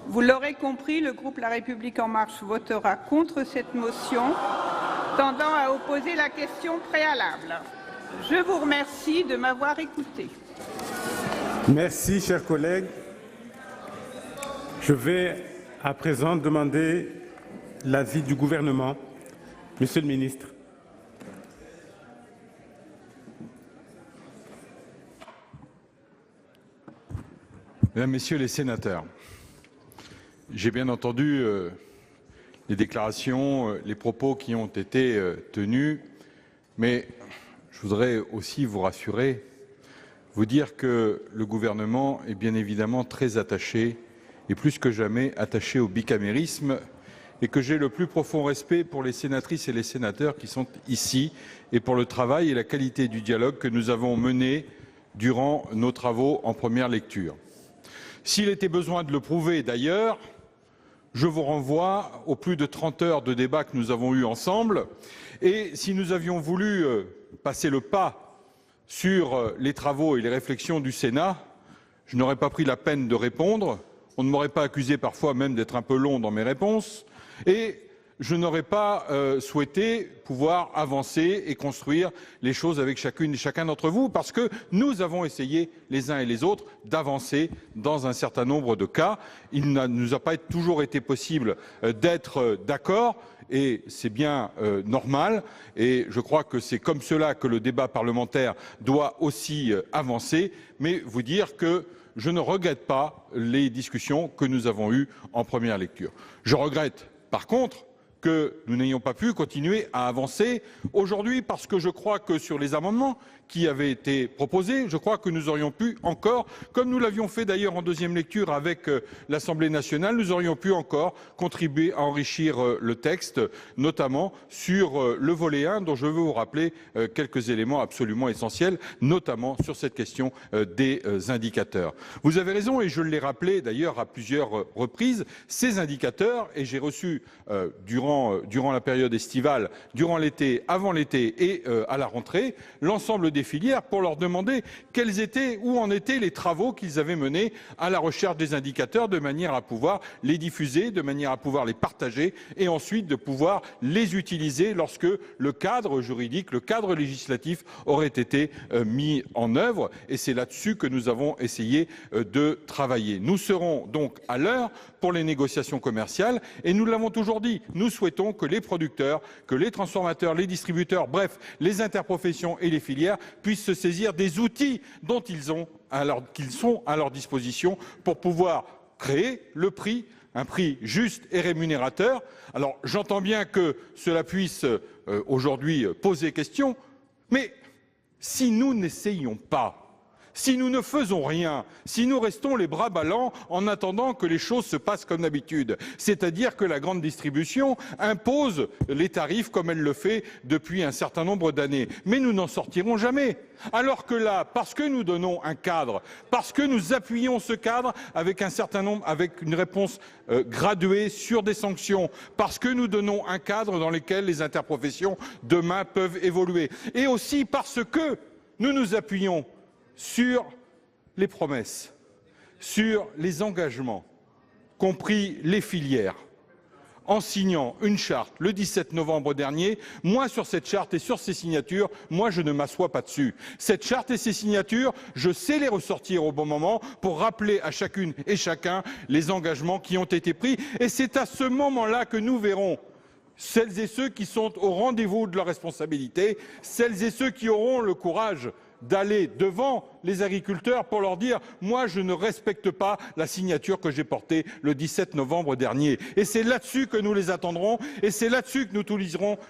Vous l'aurez compris, le groupe La République En Marche votera contre cette motion tendant à opposer la question préalable. Je vous remercie de m'avoir écouté. Merci, chers collègues. Je vais à présent demander l'avis du gouvernement. Monsieur le ministre. Mesdames, Messieurs les sénateurs, j'ai bien entendu les déclarations, les propos qui ont été tenus, mais je voudrais aussi vous rassurer, vous dire que le gouvernement est bien évidemment très attaché, et plus que jamais attaché au bicamérisme, et que j'ai le plus profond respect pour les sénatrices et les sénateurs qui sont ici, et pour le travail et la qualité du dialogue que nous avons mené durant nos travaux en première lecture. S'il était besoin de le prouver d'ailleurs, je vous renvoie aux plus de 30 heures de débat que nous avons eus ensemble, et si nous avions voulu passer le pas sur les travaux et les réflexions du Sénat, je n'aurais pas pris la peine de répondre, on ne m'aurait pas accusé parfois même d'être un peu long dans mes réponses, et je n'aurais pas souhaité pouvoir avancer et construire les choses avec chacune et chacun d'entre vous, parce que nous avons essayé, les uns et les autres, d'avancer dans un certain nombre de cas. Il ne nous a pas toujours été possible d'être d'accord, et c'est bien normal, et je crois que c'est comme cela que le débat parlementaire doit aussi avancer, mais vous dire que je ne regrette pas les discussions que nous avons eues en première lecture. Je regrette, par contre, que nous n'ayons pas pu continuer à avancer aujourd'hui, parce que je crois que sur les amendements qui avaient été proposés, je crois que nous aurions pu encore, comme nous l'avions fait d'ailleurs en deuxième lecture avec l'Assemblée nationale, nous aurions pu encore contribuer à enrichir le texte, notamment sur le volet 1, dont je veux vous rappeler quelques éléments absolument essentiels, notamment sur cette question des indicateurs. Vous avez raison, et je l'ai rappelé d'ailleurs à plusieurs reprises, ces indicateurs, et j'ai reçu durant la période estivale, durant l'été, avant l'été et à la rentrée, l'ensemble des filières pour leur demander où en étaient les travaux qu'ils avaient menés à la recherche des indicateurs, de manière à pouvoir les diffuser, de manière à pouvoir les partager et ensuite de pouvoir les utiliser lorsque le cadre juridique, le cadre législatif aurait été mis en œuvre. Et c'est là-dessus que nous avons essayé de travailler. Nous serons donc à l'heure pour les négociations commerciales et nous l'avons toujours dit, nous souhaitons que les producteurs, que les transformateurs, les distributeurs, bref, les interprofessions et les filières puissent se saisir des outils dont qu'ils sont à leur disposition pour pouvoir créer le prix, un prix juste et rémunérateur. Alors j'entends bien que cela puisse aujourd'hui poser question, mais si nous n'essayons pas, si nous ne faisons rien, si nous restons les bras ballants en attendant que les choses se passent comme d'habitude, c'est-à-dire que la grande distribution impose les tarifs comme elle le fait depuis un certain nombre d'années, mais nous n'en sortirons jamais. Alors que là, parce que nous donnons un cadre, parce que nous appuyons ce cadre avec avec une réponse graduée sur des sanctions, parce que nous donnons un cadre dans lequel les interprofessions demain peuvent évoluer, et aussi parce que nous nous appuyons sur les promesses, sur les engagements qu'ont pris les filières en signant une charte le 17 novembre dernier. Moi, sur cette charte et sur ces signatures, moi, je ne m'assois pas dessus. Cette charte et ces signatures, je sais les ressortir au bon moment pour rappeler à chacune et chacun les engagements qui ont été pris. Et c'est à ce moment-là que nous verrons celles et ceux qui sont au rendez-vous de leurs responsabilités, celles et ceux qui auront le courage d'aller devant les agriculteurs pour leur dire « moi, je ne respecte pas la signature que j'ai portée le 17 novembre dernier ». Et c'est là-dessus que nous les attendrons et c'est là-dessus que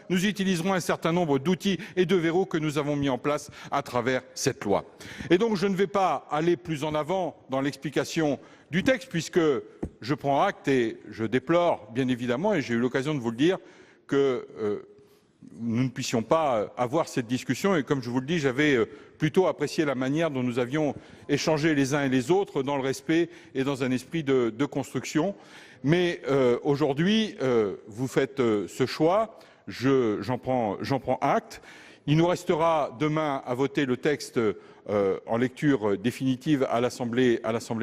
nous utiliserons un certain nombre d'outils et de verrous que nous avons mis en place à travers cette loi. Et donc, je ne vais pas aller plus en avant dans l'explication du texte puisque je prends acte et je déplore, bien évidemment, et j'ai eu l'occasion de vous le dire, que nous ne puissions pas avoir cette discussion. Et comme je vous le dis, j'avais plutôt apprécié la manière dont nous avions échangé les uns et les autres dans le respect et dans un esprit de construction. Mais aujourd'hui, vous faites ce choix, j'en prends acte. Il nous restera demain à voter le texte en lecture définitive à l'Assemblée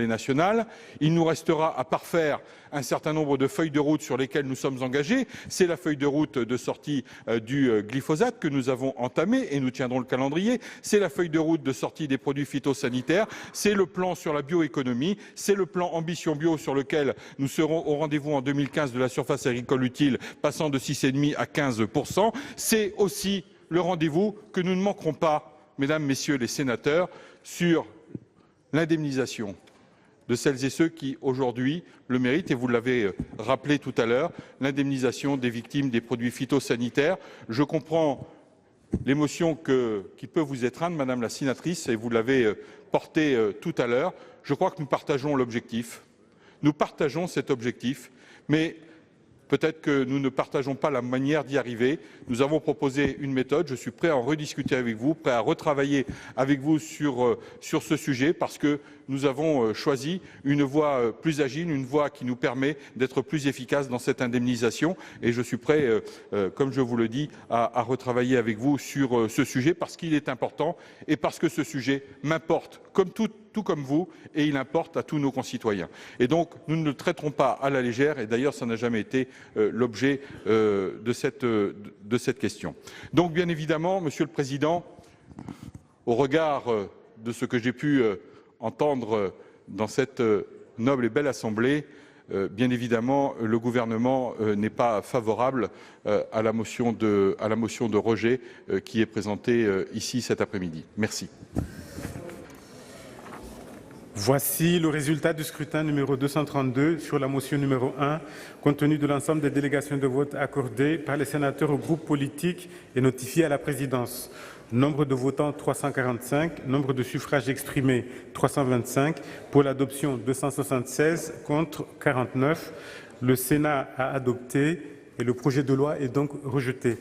nationale. Il nous restera à parfaire un certain nombre de feuilles de route sur lesquelles nous sommes engagés. C'est la feuille de route de sortie du glyphosate que nous avons entamée et nous tiendrons le calendrier. C'est la feuille de route de sortie des produits phytosanitaires. C'est le plan sur la bioéconomie. C'est le plan Ambition Bio sur lequel nous serons au rendez-vous en 2015 de la surface agricole utile, passant de 6,5 à 15%. C'est aussi le rendez-vous que nous ne manquerons pas, Mesdames, Messieurs les sénateurs, sur l'indemnisation de celles et ceux qui, aujourd'hui, le méritent, et vous l'avez rappelé tout à l'heure, l'indemnisation des victimes des produits phytosanitaires. Je comprends l'émotion qui peut vous étreindre, Madame la sénatrice, et vous l'avez portée tout à l'heure. Je crois que nous partageons l'objectif. Nous partageons cet objectif, mais peut-être que nous ne partageons pas la manière d'y arriver. Nous avons proposé une méthode. Je suis prêt à en rediscuter avec vous, prêt à retravailler avec vous sur ce sujet parce que nous avons choisi une voie plus agile, une voie qui nous permet d'être plus efficace dans cette indemnisation. Et je suis prêt, comme je vous le dis, à retravailler avec vous sur ce sujet parce qu'il est important et parce que ce sujet m'importe, comme toute tout comme vous, et il importe à tous nos concitoyens. Et donc, nous ne le traiterons pas à la légère, et d'ailleurs, ça n'a jamais été l'objet de cette question. Donc, bien évidemment, Monsieur le Président, au regard de ce que j'ai pu entendre dans cette noble et belle Assemblée, bien évidemment, le gouvernement n'est pas favorable à la motion de rejet qui est présentée ici cet après-midi. Merci. Voici le résultat du scrutin numéro 232 sur la motion numéro 1, compte tenu de l'ensemble des délégations de vote accordées par les sénateurs aux groupes politiques et notifiées à la présidence. Nombre de votants 345, nombre de suffrages exprimés 325, pour l'adoption 276, contre 49. Le Sénat a adopté et le projet de loi est donc rejeté.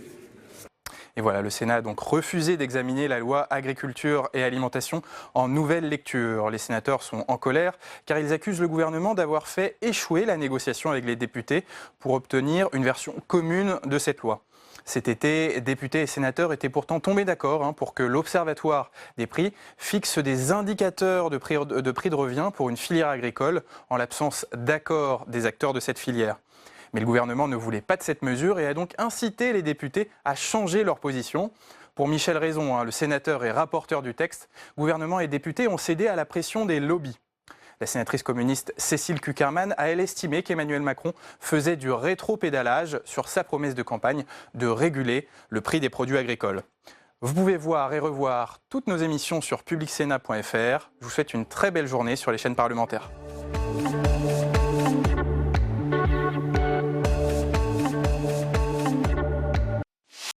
Et voilà, le Sénat a donc refusé d'examiner la loi agriculture et alimentation en nouvelle lecture. Les sénateurs sont en colère car ils accusent le gouvernement d'avoir fait échouer la négociation avec les députés pour obtenir une version commune de cette loi. Cet été, députés et sénateurs étaient pourtant tombés d'accord pour que l'Observatoire des prix fixe des indicateurs de prix de revient pour une filière agricole en l'absence d'accord des acteurs de cette filière. Mais le gouvernement ne voulait pas de cette mesure et a donc incité les députés à changer leur position. Pour Michel Raison, le sénateur et rapporteur du texte, gouvernement et députés ont cédé à la pression des lobbies. La sénatrice communiste Cécile Cukierman a, elle, estimé qu'Emmanuel Macron faisait du rétro-pédalage sur sa promesse de campagne de réguler le prix des produits agricoles. Vous pouvez voir et revoir toutes nos émissions sur publicsénat.fr. Je vous souhaite une très belle journée sur les chaînes parlementaires.